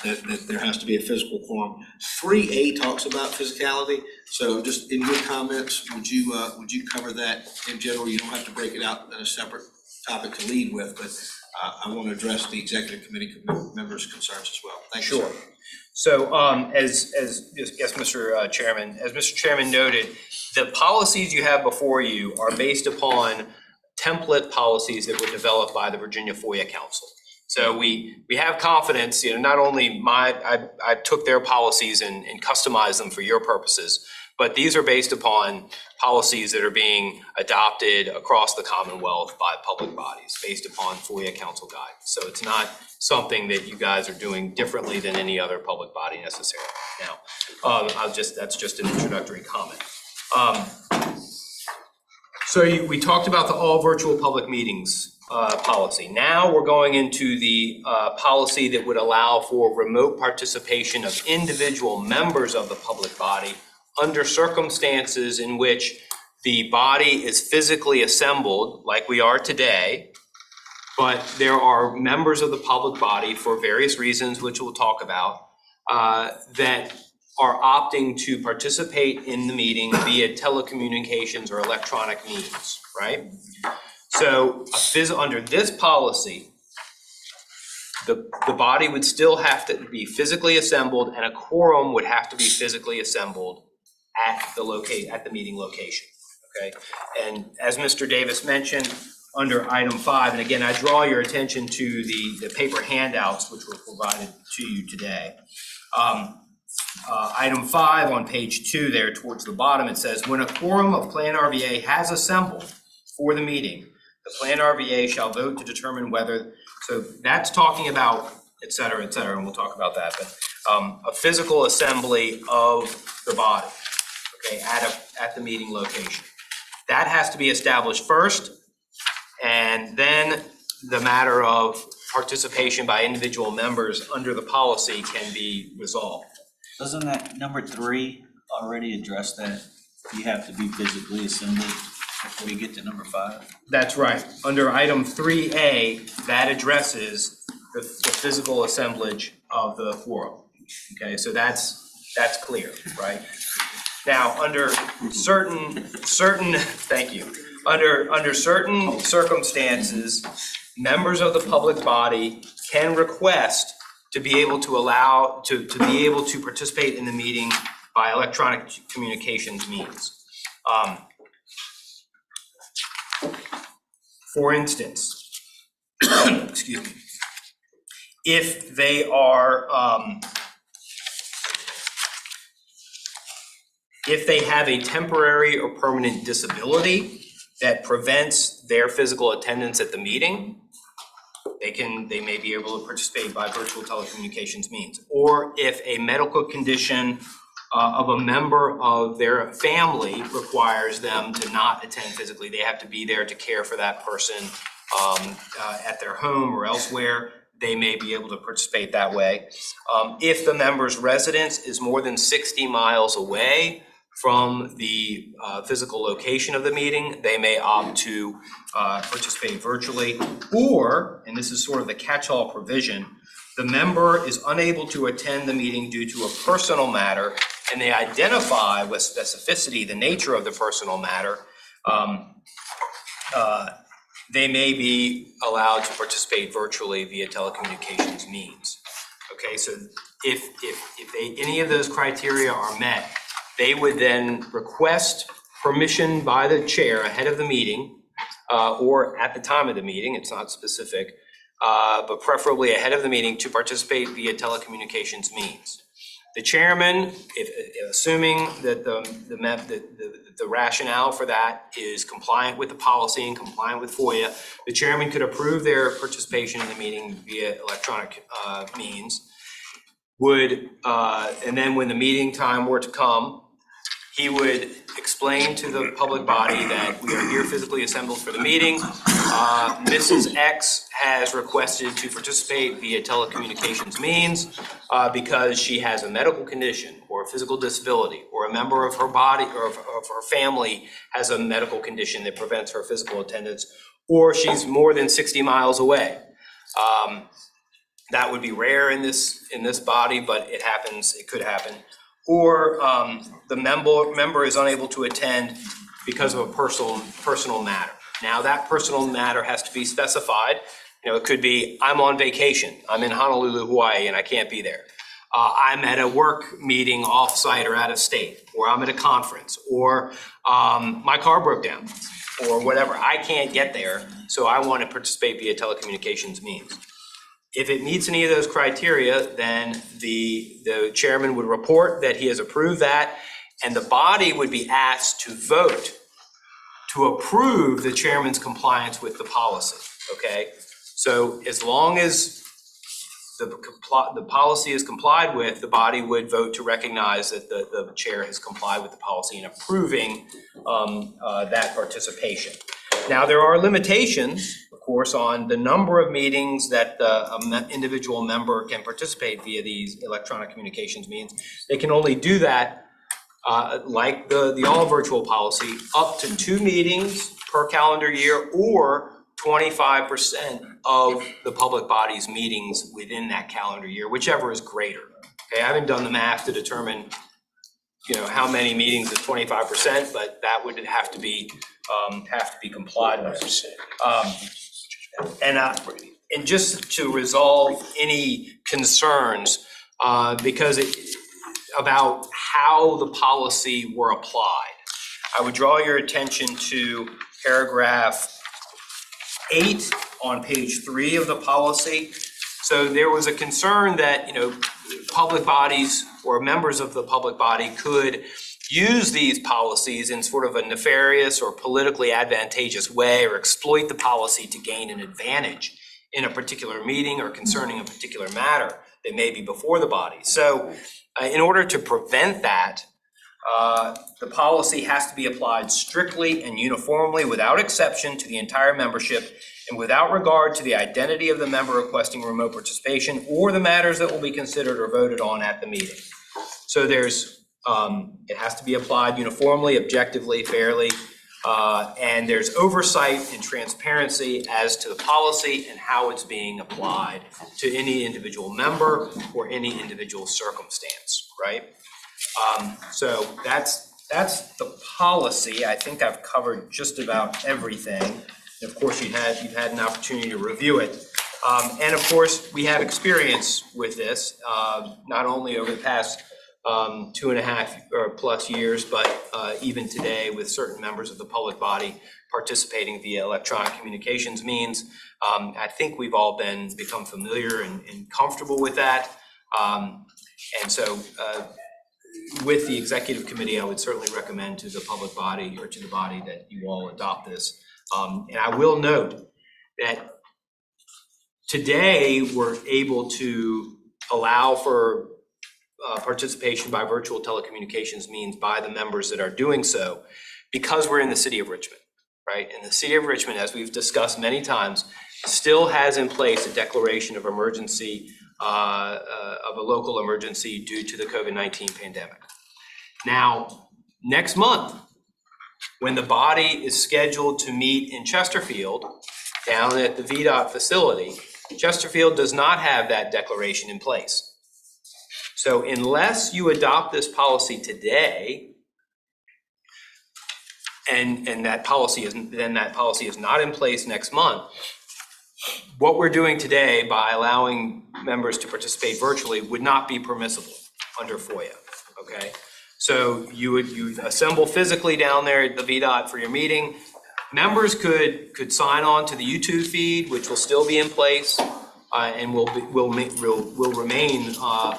that there has to be a physical quorum. 3A talks about physicality, so just in your comments, would you cover that in general? You don't have to break it out in a separate topic to lead with, but I want to address the executive committee members' concerns as well. Thank you. Sure. So as yes, Mr. Chairman, as Mr. Chairman noted, the policies you have before you are based upon template policies that were developed by the Virginia FOIA Council. So we have confidence, not only I took their policies and customized them for your purposes, but these are based upon policies that are being adopted across the Commonwealth by public bodies based upon FOIA Council guidance. So it's not something that you guys are doing differently than any other public body necessarily. Now, that's just an introductory comment. So we talked about the all virtual public meetings policy. Now we're going into the policy that would allow for remote participation of individual members of the public body under circumstances in which the body is physically assembled like we are today, but there are members of the public body for various reasons, which we'll talk about, that are opting to participate in the meeting via telecommunications or electronic means, right? So under this policy, the body would still have to be physically assembled and a quorum would have to be physically assembled at the meeting location, okay? And as Mr. Davis mentioned, under item 5, and again, I draw your attention to the paper handouts which were provided to you today. Item 5 on page 2 there towards the bottom, it says, when a quorum of PlanRVA has assembled for the meeting, the PlanRVA shall vote to determine whether, so that's talking about et cetera, and we'll talk about that, but a physical assembly of the body, okay, at the meeting location. That has to be established first, and then the matter of participation by individual members under the policy can be resolved. Doesn't that number 3 already address that? You have to be physically assembled before you get to number 5? That's right. Under item 3A, that addresses the physical assemblage of the quorum. Okay, so that's clear, right? Now, under certain thank you. Under certain circumstances, members of the public body can request to be able to be able to participate in the meeting by electronic communications means. For instance, excuse me, if they are if they have a temporary or permanent disability that prevents their physical attendance at the meeting, they may be able to participate by virtual telecommunications means. Or if a medical condition of a member of their family requires them to not attend physically, they have to be there to care for that person at their home or elsewhere, they may be able to participate that way. If the member's residence is more than 60 miles away from the physical location of the meeting. They may opt to participate virtually, or, and this is sort of the catch-all provision, the member is unable to attend the meeting due to a personal matter, and they identify with specificity the nature of the personal matter. They may be allowed to participate virtually via telecommunications means. Okay, so if any of those criteria are met, they would then request permission by the chair ahead of the meeting, or at the time of the meeting, it's not specific, but preferably ahead of the meeting to participate via telecommunications means. The chairman, assuming that the rationale for that is compliant with the policy and compliant with FOIA, the chairman could approve their participation in the meeting via electronic means. And then when the meeting time were to come, he would explain to the public body that we are here physically assembled for the meeting. Mrs. X has requested to participate via telecommunications means because she has a medical condition or a physical disability, or a member of her body or of her family has a medical condition that prevents her physical attendance, or she's more than 60 miles away. That would be rare in this body, but it happens, it could happen. Or the member is unable to attend because of a personal matter. Now that personal matter has to be specified. You know, it could be, I'm on vacation, I'm in Honolulu, Hawaii, and I can't be there. I'm at a work meeting off-site or out of state, or I'm at a conference, or my car broke down, or whatever. I can't get there, so I want to participate via telecommunications means. If it meets any of those criteria, then the chairman would report that he has approved that, and the body would be asked to vote to approve the chairman's compliance with the policy, okay? So as long as the policy is complied with, the body would vote to recognize that the chair has complied with the policy in approving that participation. Now, there are limitations, of course, on the number of meetings that the individual member can participate via these electronic communications means. They can only do that, like the all virtual policy, up to 2 meetings per calendar year, or 25% of the public body's meetings within that calendar year, whichever is greater. Okay, I haven't done the math to determine, you know, how many meetings is 25%, but that would have to be complied with. And just to resolve any concerns, because about how the policy were applied, I would draw your attention to paragraph 8 on page 3 of the policy. So there was a concern that, you know, public bodies or members of the public body could use these policies in sort of a nefarious or politically advantageous way, or exploit the policy to gain an advantage in a particular meeting or concerning a particular matter that may be before the body. So in order to prevent that, the policy has to be applied strictly and uniformly without exception to the entire membership, and without regard to the identity of the member requesting remote participation or the matters that will be considered or voted on at the meeting. So there's it has to be applied uniformly, objectively, fairly, and there's oversight and transparency as to the policy and how it's being applied to any individual member or any individual circumstance, right? So that's the policy. I think I've covered just about everything. And of course, you've had an opportunity to review it. And of course, we have experience with this, not only over the past 2.5 or plus years, but even today with certain members of the public body participating via electronic communications means. I think we've all become familiar and comfortable with that. And so with the executive committee, I would certainly recommend to the public body or to the body that you all adopt this. And I will note that today we're able to allow for participation by virtual telecommunications means by the members that are doing so because we're in the city of Richmond, right? And the city of Richmond, as we've discussed many times, still has in place a declaration of emergency, of a local emergency due to the COVID-19 pandemic. Now, Next month, when the body is scheduled to meet in Chesterfield, down at the VDOT facility, Chesterfield does not have that declaration in place. So unless you adopt this policy today, and that policy is not in place next month, what we're doing today by allowing members to participate virtually would not be permissible under FOIA, okay? So you assemble physically down there at the VDOT for your meeting. Members could sign on to the YouTube feed, which will still be in place, and will remain a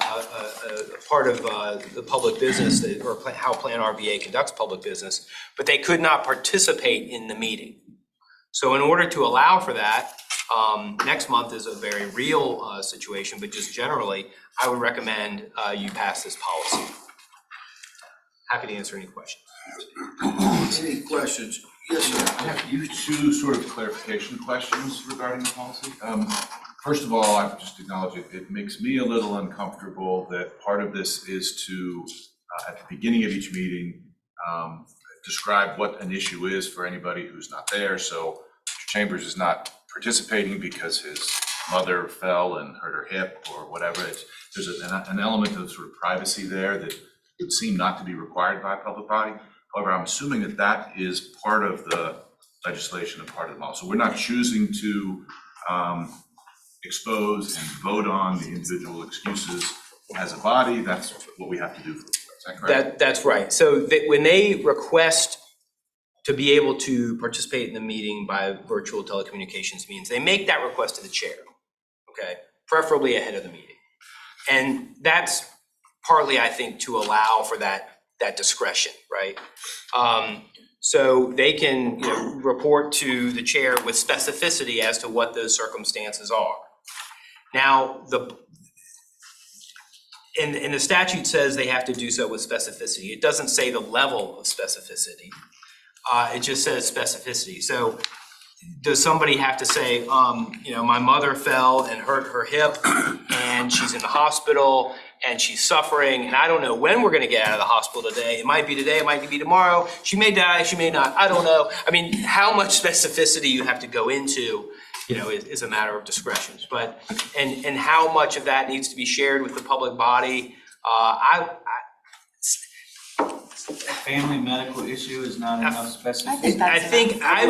part of the public business, or how PlanRVA conducts public business, but they could not participate in the meeting. So in order to allow for that, next month is a very real situation, but just generally, I would recommend you pass this policy. Happy to answer any questions. Any questions? Yes, sir. I have two sort of clarification questions regarding the policy. First of all, I have to just acknowledge it makes me a little uncomfortable that part of this is to, at the beginning of each meeting, describe what an issue is for anybody who's not there. So Mr. Chambers is not participating because his mother fell and hurt her hip or whatever. There's an element of sort of privacy there that would seem not to be required by a public body. However, I'm assuming that that is part of the legislation and part of the law. So we're not choosing to expose and vote on the individual excuses as a body. That's what we have to do. Is that correct? That's right. So when they request to be able to participate in the meeting by virtual telecommunications means, they make that request to the chair, okay? Preferably ahead of the meeting. And that's partly, I think, to allow for that discretion, right? So they can, report to the chair with specificity as to what those circumstances are. Now, and the statute says they have to do so with specificity. It doesn't say the level of specificity. It just says specificity. So does somebody have to say, my mother fell and hurt her hip and she's in the hospital and she's suffering, and I don't know when we're gonna get out of the hospital today. It might be today, it might be tomorrow. She may die, she may not, I don't know. I mean, how much specificity you have to go into, is a matter of discretion. But, and how much of that needs to be shared with the public body, Family medical issue is not enough specificity. I think I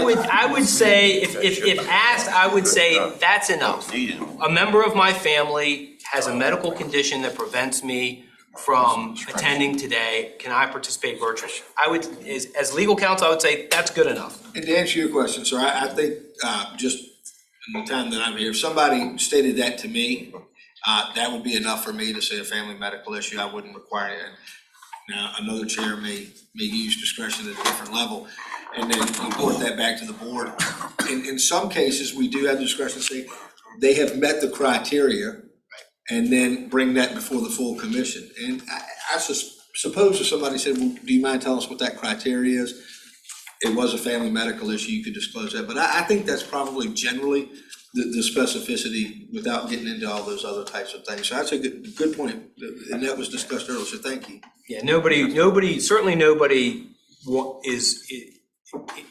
would say, if asked, I would say that's enough. A member of my family has a medical condition that prevents me from attending today. Can I participate virtually? I would, as legal counsel, I would say that's good enough. And to answer your question, sir, I think just in the time that I'm here, if somebody stated that to me, that would be enough for me to say a family medical issue. I wouldn't require it. Now, another chair may use discretion at a different level, and then report that back to the board. In some cases, we do have discretion to say they have met the criteria, and then bring that before the full commission. And I suppose if somebody said, well, do you mind telling us what that criteria is? It was a family medical issue, you could disclose that. But I think that's probably generally the specificity without getting into all those other types of things. So that's a good point, and that was discussed earlier, so thank you. Yeah, certainly nobody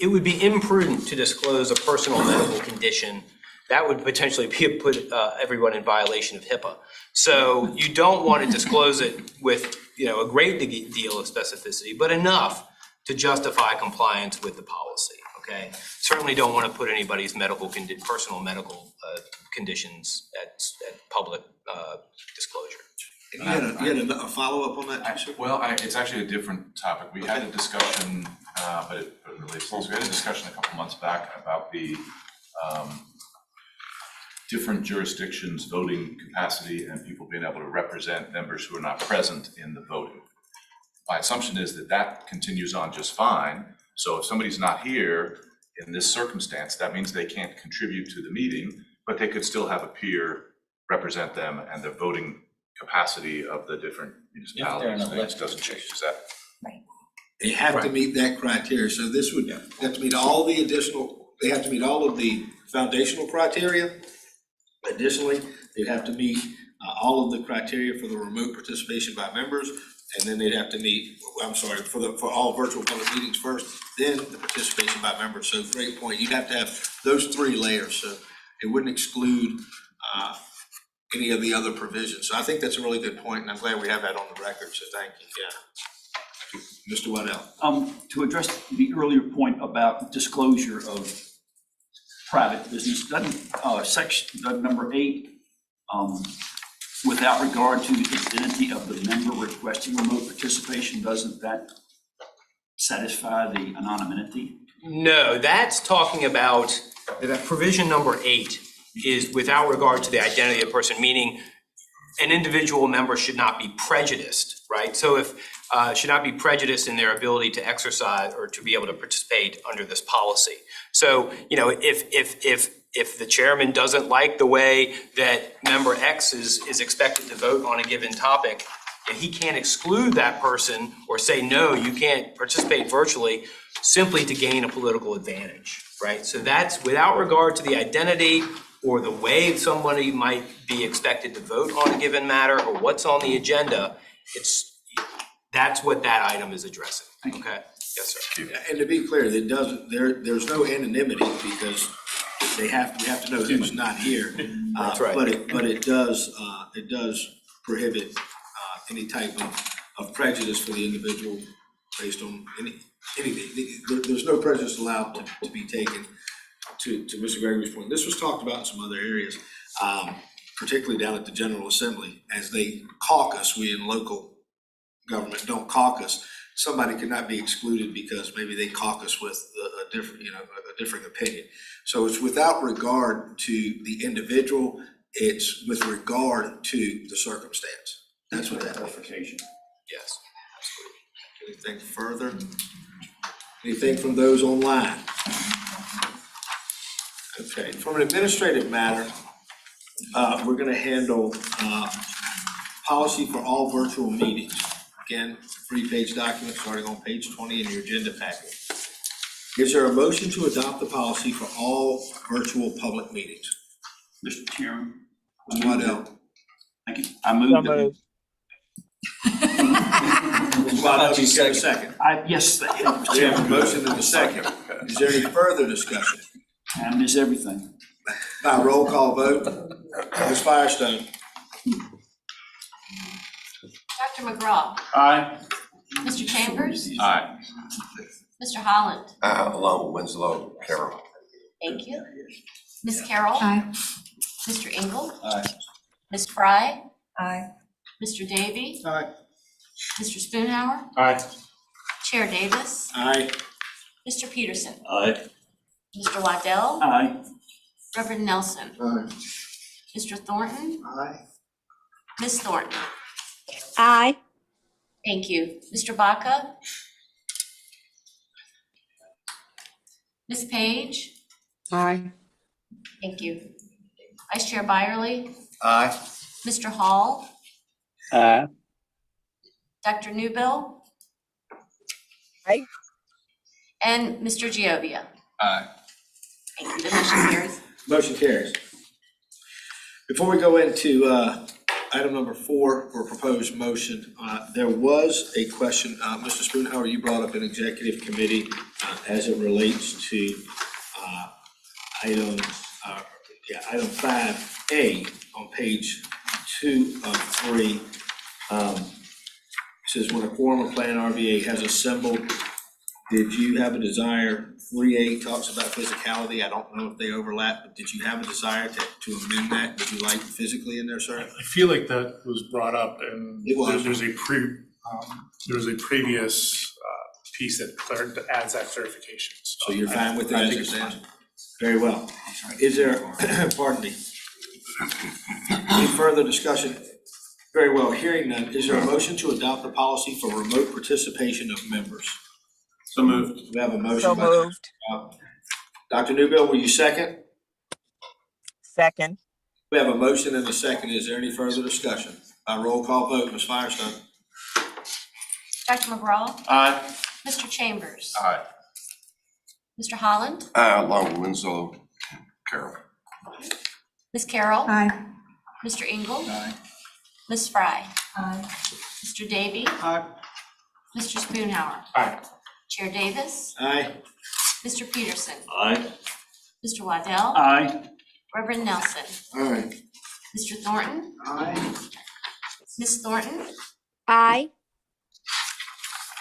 it would be imprudent to disclose a personal medical condition. That would potentially put everyone in violation of HIPAA. So you don't want to disclose it with, a great deal of specificity, but enough to justify compliance with the policy, okay? Certainly don't want to put anybody's personal medical conditions at public disclosure. And you had a follow-up on that, too, sir? Well, it's actually a different topic. We had a discussion, but it relates to this. We had a discussion a couple months back about the different jurisdictions' voting capacity and people being able to represent members who are not present in the voting. My assumption is that continues on just fine. So if somebody's not here in this circumstance, that means they can't contribute to the meeting, but they could still have a peer represent them, and the voting capacity of the different municipalities doesn't change. Is that? Right. They have to meet that criteria. So this would have to meet all the they have to meet all of the foundational criteria. Additionally, they'd have to meet all of the criteria for the remote participation by members, and then they'd have to meet, for all virtual public meetings first, then the participation by members. So great point. You'd have to have those 3 layers, so it wouldn't exclude any of the other provisions. So I think that's a really good point, and I'm glad we have that on the record, so thank you, yeah. Mr. Waddell. To address the earlier point about disclosure of private business, section, number 8, without regard to the identity of the member requesting remote participation, doesn't that satisfy the anonymity? No, that's talking about, that provision number 8 is without regard to the identity of the person, meaning an individual member should not be prejudiced, right? So if, should not be prejudiced in their ability to exercise or to be able to participate under this policy. So, you know, if the chairman doesn't like the way that member X is expected to vote on a given topic, and he can't exclude that person or say, no, you can't participate virtually simply to gain a political advantage, right? So that's without regard to the identity or the way somebody might be expected to vote on a given matter or what's on the agenda, that's what that item is addressing, okay? Yes, sir. And to be clear, there's no anonymity because we have to know who's not here. That's right. But it does prohibit any type of prejudice for the individual based on anything. There's no prejudice allowed to be taken. To Mr. Gregory's point, this was talked about in some other areas, particularly down at the General Assembly. As they caucus, we in local government don't caucus. Somebody could not be excluded because maybe they caucus with a different opinion. So it's without regard to the individual, it's with regard to the circumstance. That's what that clarification. Yes, absolutely. Anything further? Anything from those online? Okay, from an administrative matter, we're gonna handle policy for all virtual meetings. Again, 3-page document starting on page 20 in your agenda packet. Is there a motion to adopt the policy for all virtual public meetings? Mr. Chairman. Mr. Waddell. Thank you. I move that. Mr. Waddell, you got a second? Yes, thank you. We have a motion and a second. Is there any further discussion? Time is everything. By roll call vote, Ms. Firestone. Dr. McGraw, Aye. Mr. Chambers, Aye. Mr. Holland, Along with Winslow, Carol. thank you. Ms. Carroll. Aye. Mr. Engel, Aye. Ms. Fry, Aye. Mr. Davy, Aye. Mr. Spoonhour, Aye. Chair Davis, Aye. Mr. Peterson, Aye. Mr. Waddell, Aye. Reverend Nelson, Aye. Mr. Thornton, Aye. Ms. Thornton. Aye. Thank you. Mr. Baca? Ms. Page? Aye. Thank you. Vice Chair Byerly? Aye. Mr. Hall? Aye. Dr. Newbill? Aye. And Mr. Giovia? Aye. Thank you. The motion carries. Motion carries. Before we go into item number 4 for proposed motion, there was a question, Mr. Spoonhour, you brought up an executive committee as it relates to item 5A on page 2 of 3. It says when a quorum of PlanRVA has assembled, did you have a desire? 3A talks about physicality. I don't know if they overlap, but did you have a desire to amend that? Would you like physically in there, sir? I feel like that was brought up and It was. there's a previous piece that adds that certification. So you're fine with it I as think it it's stands? fine. Very well. Is there, pardon me, any further discussion? Very well, hearing none, is there a motion to adopt the policy for remote participation of members? So moved. We have a motion So by moved. Dr. Newbill, will you second? Second. We have a motion and a second. Is there any further discussion? By roll call vote, Ms. Firestone. Dr. McGraw? Aye. Mr. Chambers? Aye. Mr. Holland? Along with Winslow, Carol. Ms. Carroll? Aye. Mr. Engel? Aye. Ms. Fry? Aye. Mr. Davy? Aye. Mr. Spoonhour? Aye. Chair Davis? Aye. Mr. Peterson? Aye. Mr. Waddell? Aye. Reverend Nelson? Aye. Mr. Thornton? Aye. Ms. Thornton? Aye.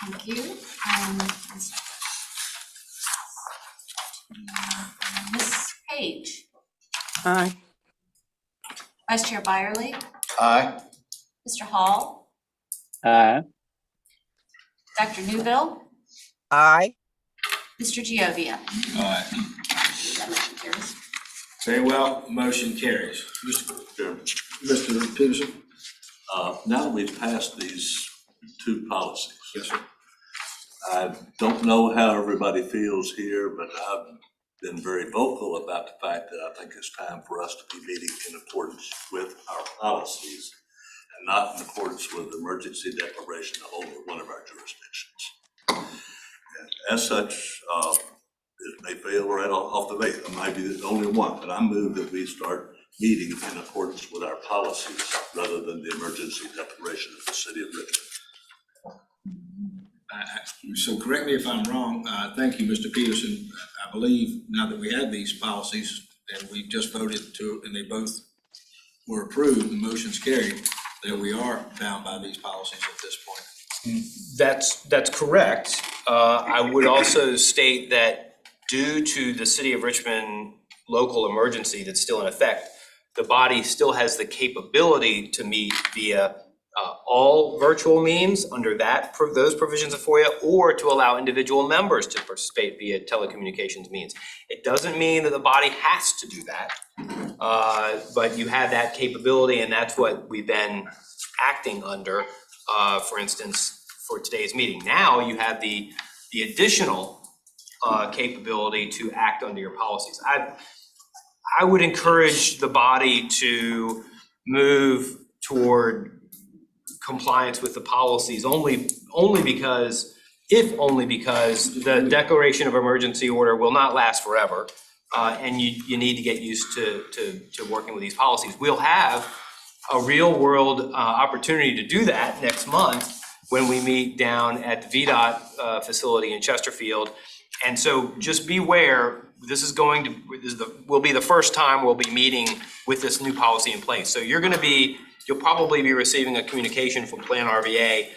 Thank you. Ms. Page? Aye. Vice Chair Byerly? Aye. Mr. Hall? Aye. Dr. Newbill? Aye. Mr. Giovia? Aye. That motion carries. Very well, motion carries. Mr. Peterson? Now that we've passed these two policies. Yes, sir. I don't know how everybody feels here, but I've been very vocal about the fact that I think it's time for us to be meeting in accordance with our policies and not in accordance with the emergency declaration of only one of our jurisdictions. And as such, it may fail right off the bat. I might be the only one, but I move that we start meeting in accordance with our policies rather than the emergency declaration of the city of Richmond. So correct me if I'm wrong, thank you, Mr. Peterson. I believe now that we have these policies and we just voted to, and they both were approved, the motion's carried, that we are bound by these policies at this point. That's correct. I would also state that due to the City of Richmond local emergency that's still in effect, the body still has the capability to meet via all virtual means under those provisions of FOIA, or to allow individual members to participate via telecommunications means. It doesn't mean that the body has to do that, but you have that capability, and that's what we've been acting under, for instance, for today's meeting. Now you have the additional capability to act under your policies. I would encourage the body to move toward compliance with the policies only because the declaration of emergency order will not last forever, and you need to get used to working with these policies. We'll have a real world opportunity to do that next month when we meet down at the VDOT facility in Chesterfield. And so just beware, will be the first time we'll be meeting with this new policy in place. So you'll probably be receiving a communication from PlanRVA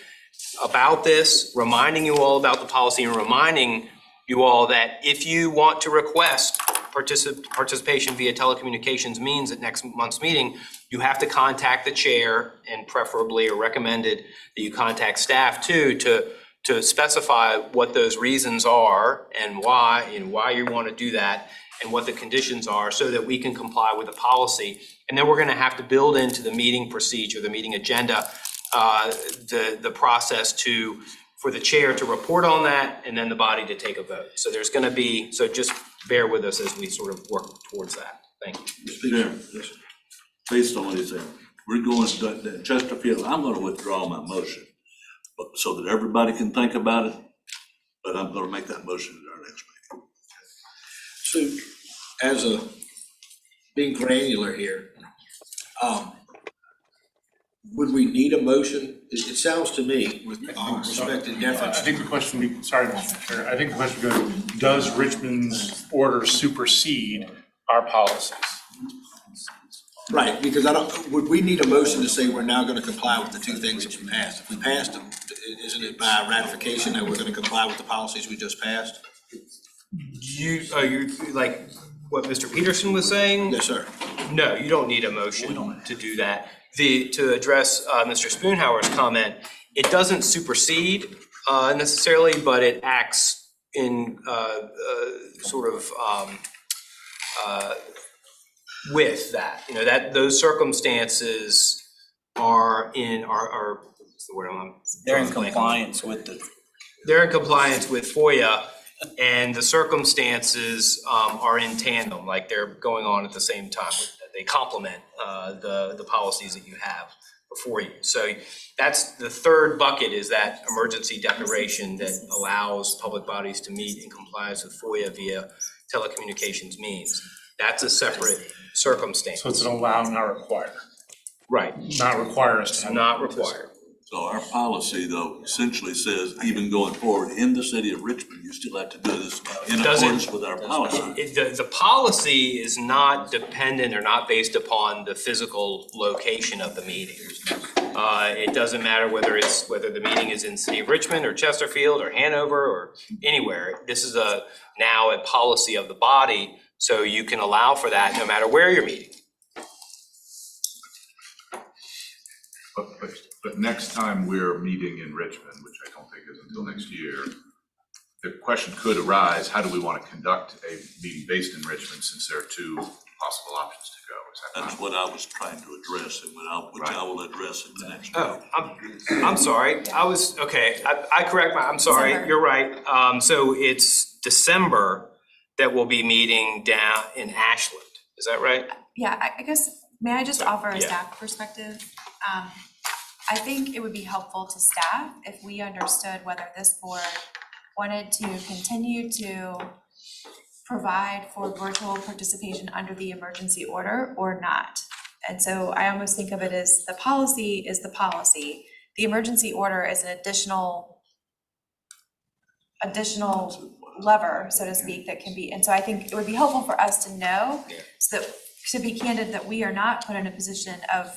about this, reminding you all about the policy and reminding you all that if you want to request participation via telecommunications means at next month's meeting, you have to contact the chair, and preferably or recommended that you contact staff too, to specify what those reasons are and why you want to do that and what the conditions are, so that we can comply with the policy. And then we're going to have to build into the meeting procedure, the meeting agenda, the process for the chair to report on that and then the body to take a vote. So so just bear with us as we sort of work towards that. Thank you. Mr. Chairman, based on what he said, we're going to Chesterfield. I'm going to withdraw my motion so that everybody can think about it, but I'm going to make that motion at our next meeting. So being granular here, would we need a motion? It sounds to me, with respect and deference. I think the question, sorry, Mr. Chair, I think the question goes, does Richmond's order supersede our policies? Right, because would we need a motion to say we're now gonna comply with the two things that you passed? If we passed them, isn't it by ratification that we're gonna comply with the policies we just passed? You like what Mr. Peterson was saying? Yes, sir. No, you don't need a motion to do that. To address Mr. Spoonhour's comment, it doesn't supersede necessarily, but it acts in sort of with that. You know, that those circumstances are what's the word I'm on? They're in compliance with They're in compliance with FOIA, and the circumstances are in tandem, like they're going on at the same time. They complement the policies that you have before you. So that's the third bucket, is that emergency declaration that allows public bodies to meet in compliance with FOIA via telecommunications means. That's a separate circumstance. So it's an allow, not require. Right. Not require us to. Not required. So our policy, though, essentially says, even going forward in the city of Richmond, you still have to do this in accordance with our policy. The policy is not dependent or not based upon the physical location of the meeting. It doesn't matter whether the meeting is in city of Richmond or Chesterfield or Hanover or anywhere. This is now a policy of the body, so you can allow for that no matter where you're meeting. But next time we're meeting in Richmond, which I don't think is until next year, the question could arise, how do we want to conduct a meeting based in Richmond since there are two possible options to go? Is that That's what I was trying to address, and which I will address in the next. Oh, I'm sorry. I'm sorry, December. you're right. So it's December that we'll be meeting down in Ashland. Is that right? Yeah, I guess, may I just offer a Yeah. staff perspective? I think it would be helpful to staff if we understood whether this board wanted to continue to provide for virtual participation under the emergency order or not. And so I almost think of it as the policy is the policy. The emergency order is an additional lever, so to speak, that can be, and so I think it would be helpful for us to know, so that, to be candid, that we are not put in a position of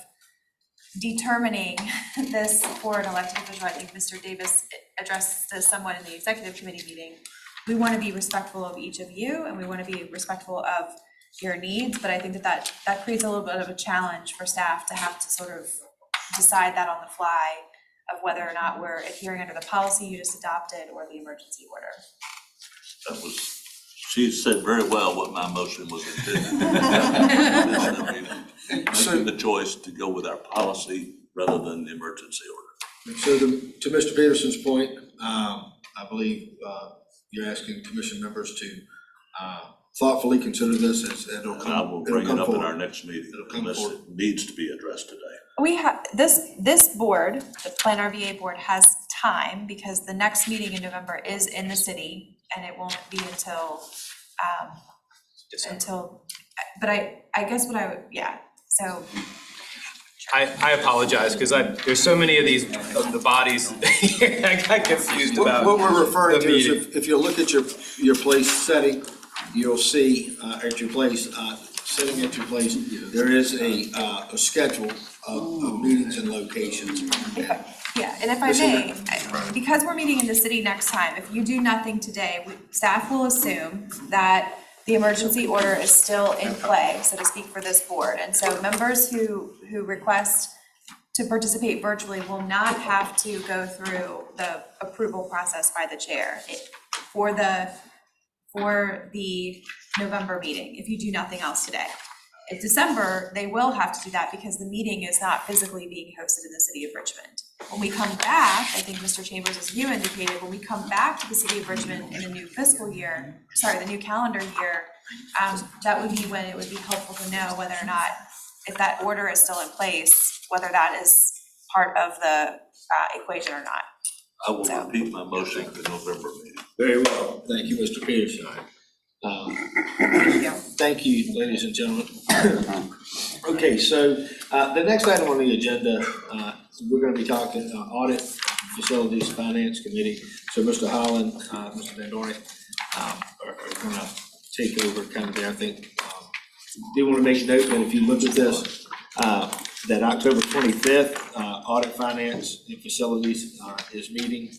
determining this for an elected official. I think Mr. Davis addressed this somewhat in the executive committee meeting. We want to be respectful of each of you, and we want to be respectful of your needs, but I think that creates a little bit of a challenge for staff to have to sort of decide that on the fly of whether or not we're adhering under the policy you just adopted or the emergency order. She said very well what my motion was intended. Making the choice to go with our policy rather than the emergency order. So to Mr. Peterson's point, I believe you're asking commission members to thoughtfully consider this as it'll come. And I will bring it up in our forward. next meeting It'll come unless forward. it needs to be addressed today. We have, this board, the PlanRVA board, has time because the next meeting in November is in the city and it won't be until, but I guess what I would, so. I apologize, because there's so many of these, of the bodies, I got confused about What we're referring the to is meeting. if you look at your place setting, you'll see at your place, sitting at your place, there is a schedule of meetings and locations. Yeah, and if I may, because we're meeting in the city next time, if you do nothing today, staff will assume that the emergency order is still in play, so to speak, for this board. And so members who request to participate virtually will not have to go through the approval process by the chair for the November meeting, if you do nothing else today. In December, they will have to do that because the meeting is not physically being hosted in the city of Richmond. When we come back, I think Mr. Chambers, as you indicated, when we come back to the city of Richmond in the new the new calendar year, that would be when it would be helpful to know whether or not, if that order is still in place, whether that is part of the equation or not. I will repeat my motion for the November meeting. Very well, thank you, Mr. Peterson. Thank you, ladies and gentlemen. Okay, so the next item on the agenda, we're gonna be talking Audit, Facilities, Finance Committee. So Mr. Holland, Mr. Van Dorn are gonna take over kind of there, I think. Do want to make note that if you look at this, that October 25th, Audit, Finance, and Facilities is meeting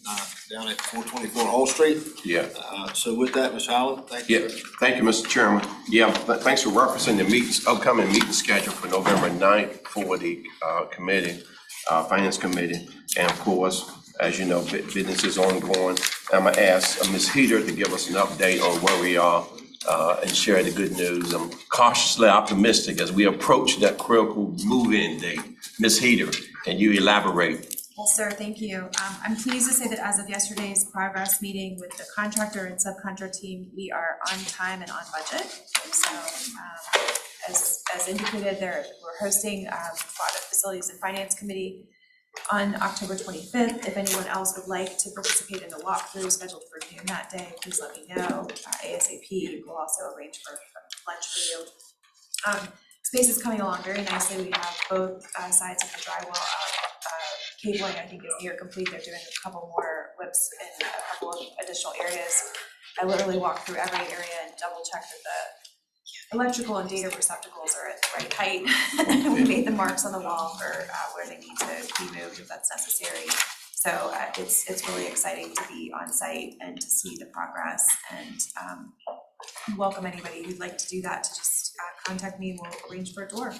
down at 424 Hall Street. Yeah. So with that, Ms. Holland, thank you. Yeah, thank you, Mr. Chairman. Yeah, thanks for referencing the upcoming meeting schedule for November 9th for the committee, Finance Committee. And of course, as you know, business is ongoing. I'm gonna ask Ms. Heater to give us an update on where we are and share the good news. I'm cautiously optimistic as we approach that critical move-in date. Ms. Heater, can you elaborate? Yes, sir, thank you. I'm pleased to say that as of yesterday's progress meeting with the contractor and subcontractor team, we are on time and on budget. So as indicated, we're hosting Audit, Facilities, and Finance Committee on October 25th. If anyone else would like to participate in the walkthrough scheduled for noon that day, please let me know ASAP. We'll also arrange for lunch for you. Space is coming along very nicely. We have both sides of the drywall up, cabling, I think, is near complete. They're doing a couple more whips in a couple of additional areas. I literally walked through every area and double checked that the electrical and data receptacles are at the right height. We made the marks on the wall for where they need to be moved if that's necessary. So it's really exciting to be on site and to see the progress, and welcome anybody who'd like to do that to just contact me and we'll arrange for a tour.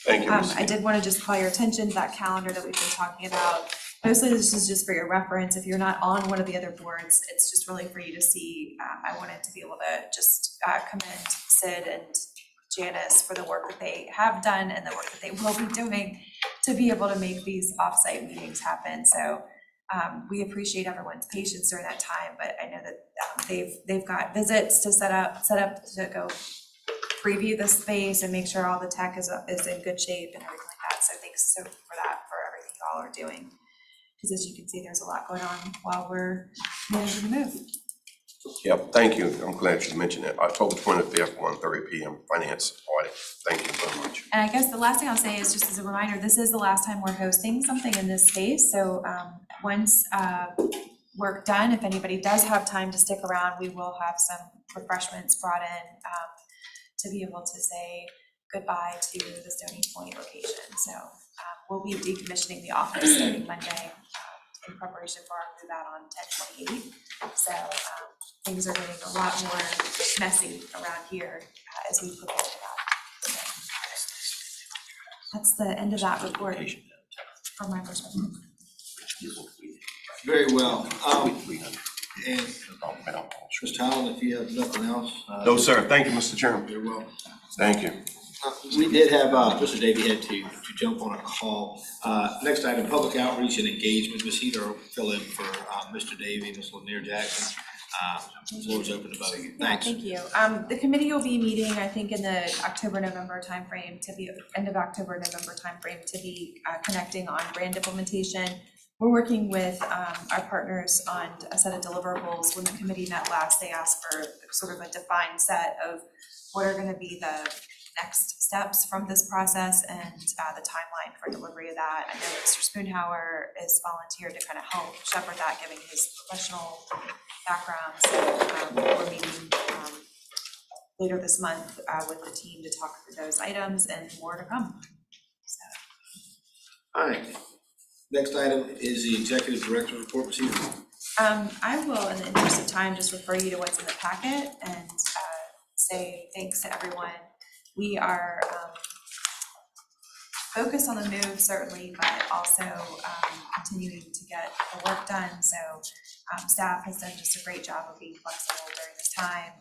Thank you, Ms. I did want to just call your attention to that calendar that we've been talking about. Mostly this is just for your reference. If you're not on one of the other boards, it's just really for you to see. I wanted to be able to just commend Sid and Janice for the work that they have done and the work that they will be doing to be able to make these offsite meetings happen. So we appreciate everyone's patience during that time, but I know that they've got visits to set up to go preview the space and make sure all the tech is in good shape and everything like that. So thanks for that, for everything you all are doing. Because as you can see, there's a lot going on while we're managing the move. Yep, thank you. I'm glad you mentioned that. October 25th, 1:30 p.m. Finance audit. Thank you very much. And I guess the last thing I'll say is just as a reminder, this is the last time we're hosting something in this space. So once we're done, if anybody does have time to stick around, we will have some refreshments brought in to be able to say goodbye to the Stony Point location. So we'll be decommissioning the office starting Monday in preparation for our move out on 10/28. So things are getting a lot more messy around here as we prepare for that. So that's the end of that report from my perspective. Very well. And Mr. Howland, if you have nothing else. No, sir. Thank you, Mr. Chairman. You're welcome. Thank you. We did have, Mr. Davey had to jump on a call. Next item, public outreach and engagement. Ms. Heater will fill in for Mr. Davey, Ms. Lanier Jackson. The floor is open to both. Yeah, Thanks. thank you. The committee will be meeting, I think, in the October-November timeframe to be, end of October-November timeframe to be connecting on brand implementation. We're working with our partners on a set of deliverables. When the committee met last, they asked for sort of a defined set of what are going to be the next steps from this process and the timeline for delivery of that. I know Mr. Spoonhauer is volunteered to kind of help shepherd that, given his professional background. So we're meeting later this month with the team to talk through those items and more to come. So. All right. Next item is the executive director's report. Ms. Heater. I will, in the interest of time, just refer you to what's in the packet and say thanks to everyone. We are focused on the move, certainly, but also continuing to get the work done. So staff has done just a great job of being flexible during this time.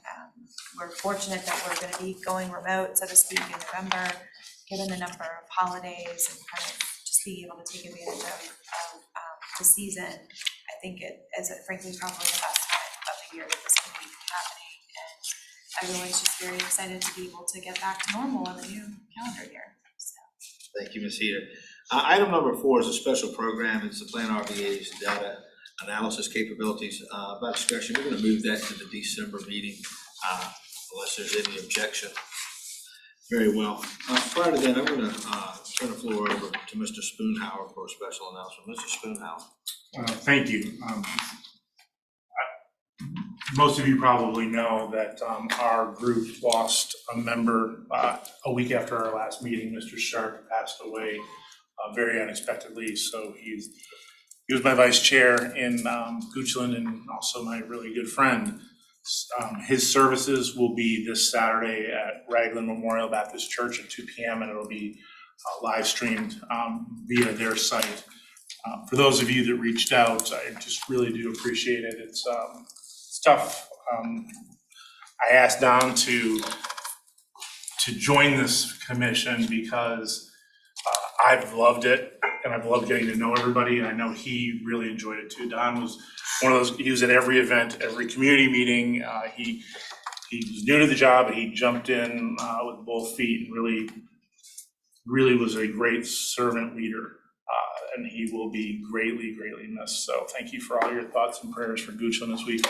We're fortunate that we're going to be going remote, so to speak, in November, given the number of holidays and kind of just being able to take advantage of the season. I think it is, frankly, probably the best time of the year that this can be happening. And everyone's just very excited to be able to get back to normal in the new calendar year. So. Thank you, Ms. Heater. Item number 4 is a special program. It's the PlanRVA's data analysis capabilities. By discussion, we're going to move that to the December meeting unless there's any objection. Very well. Prior to that, I'm going to turn the floor over to Mr. Spoonhauer for a special announcement. Mr. Spoonhauer. Thank you. Most of you probably know that our group lost a member a week after our last meeting. Mr. Sharp passed away very unexpectedly. So he was my vice chair in Goochland and also my really good friend. His services will be this Saturday at Raglan Memorial Baptist Church at 2 p.m. and it'll be live streamed via their site. For those of you that reached out, I just really do appreciate it. It's tough. I asked Don to join this commission because I've loved it and I've loved getting to know everybody, and I know he really enjoyed it too. Don was one of those, he was at every event, every community meeting. He was new to the job, and he jumped in with both feet and really was a great servant leader. And he will be greatly, greatly missed. So thank you for all your thoughts and prayers for Goochland as we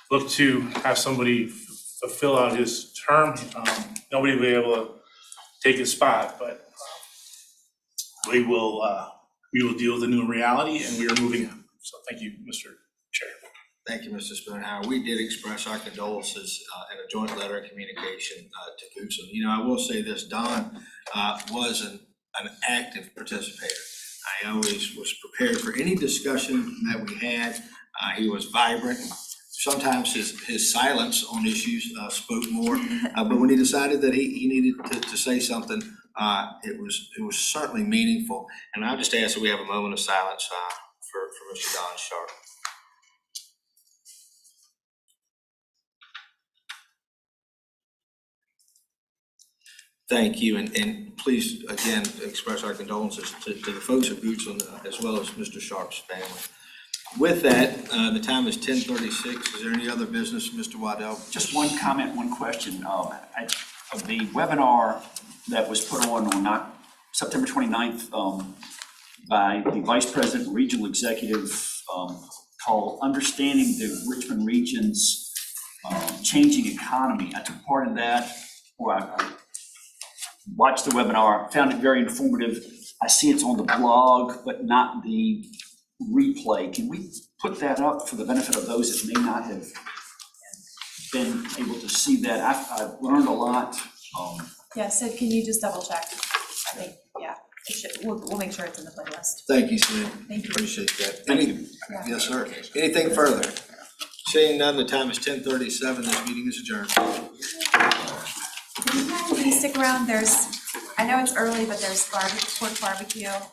look to have somebody fill out his term. Nobody will be able to take his spot, but we will we will deal with the new reality and we are moving on. So thank you, Mr. Chair. Thank you, Mr. Spoonhour. We did express our condolences in a joint letter of communication to Goochland. You know, I will say this, Don was an active participator. I always was prepared for any discussion that we had. He was vibrant. Sometimes his silence on issues spoke more, but when he decided that he needed to say something, it was certainly meaningful. And I'll just ask that we have a moment of silence for Mr. Don Sharp. Thank you, and please, again, express our condolences to the folks at Goochland, as well as Mr. Sharp's family. With that, the time is 10:36. Is there any other business, Mr. Waddell? Just one comment, one question. Of the webinar that was put on September 29th by the Vice President and Regional Executive called Understanding the Richmond Region's Changing Economy. I took part in that, or I watched the webinar, found it very informative. I see it's on the blog, but not the replay. Can we put that up for the benefit of those that may not have been able to see that? I've learned a lot. Yeah, Sid, can you just double check? I think, yeah, it should, we'll make sure it's in the playlist. Thank you, Sid. Thank you. Appreciate that. Thank you. Yes, sir. Anything further? Seeing none, the time is 10:37. This meeting is adjourned. Can you stick around? I know it's early, but there's pork barbecue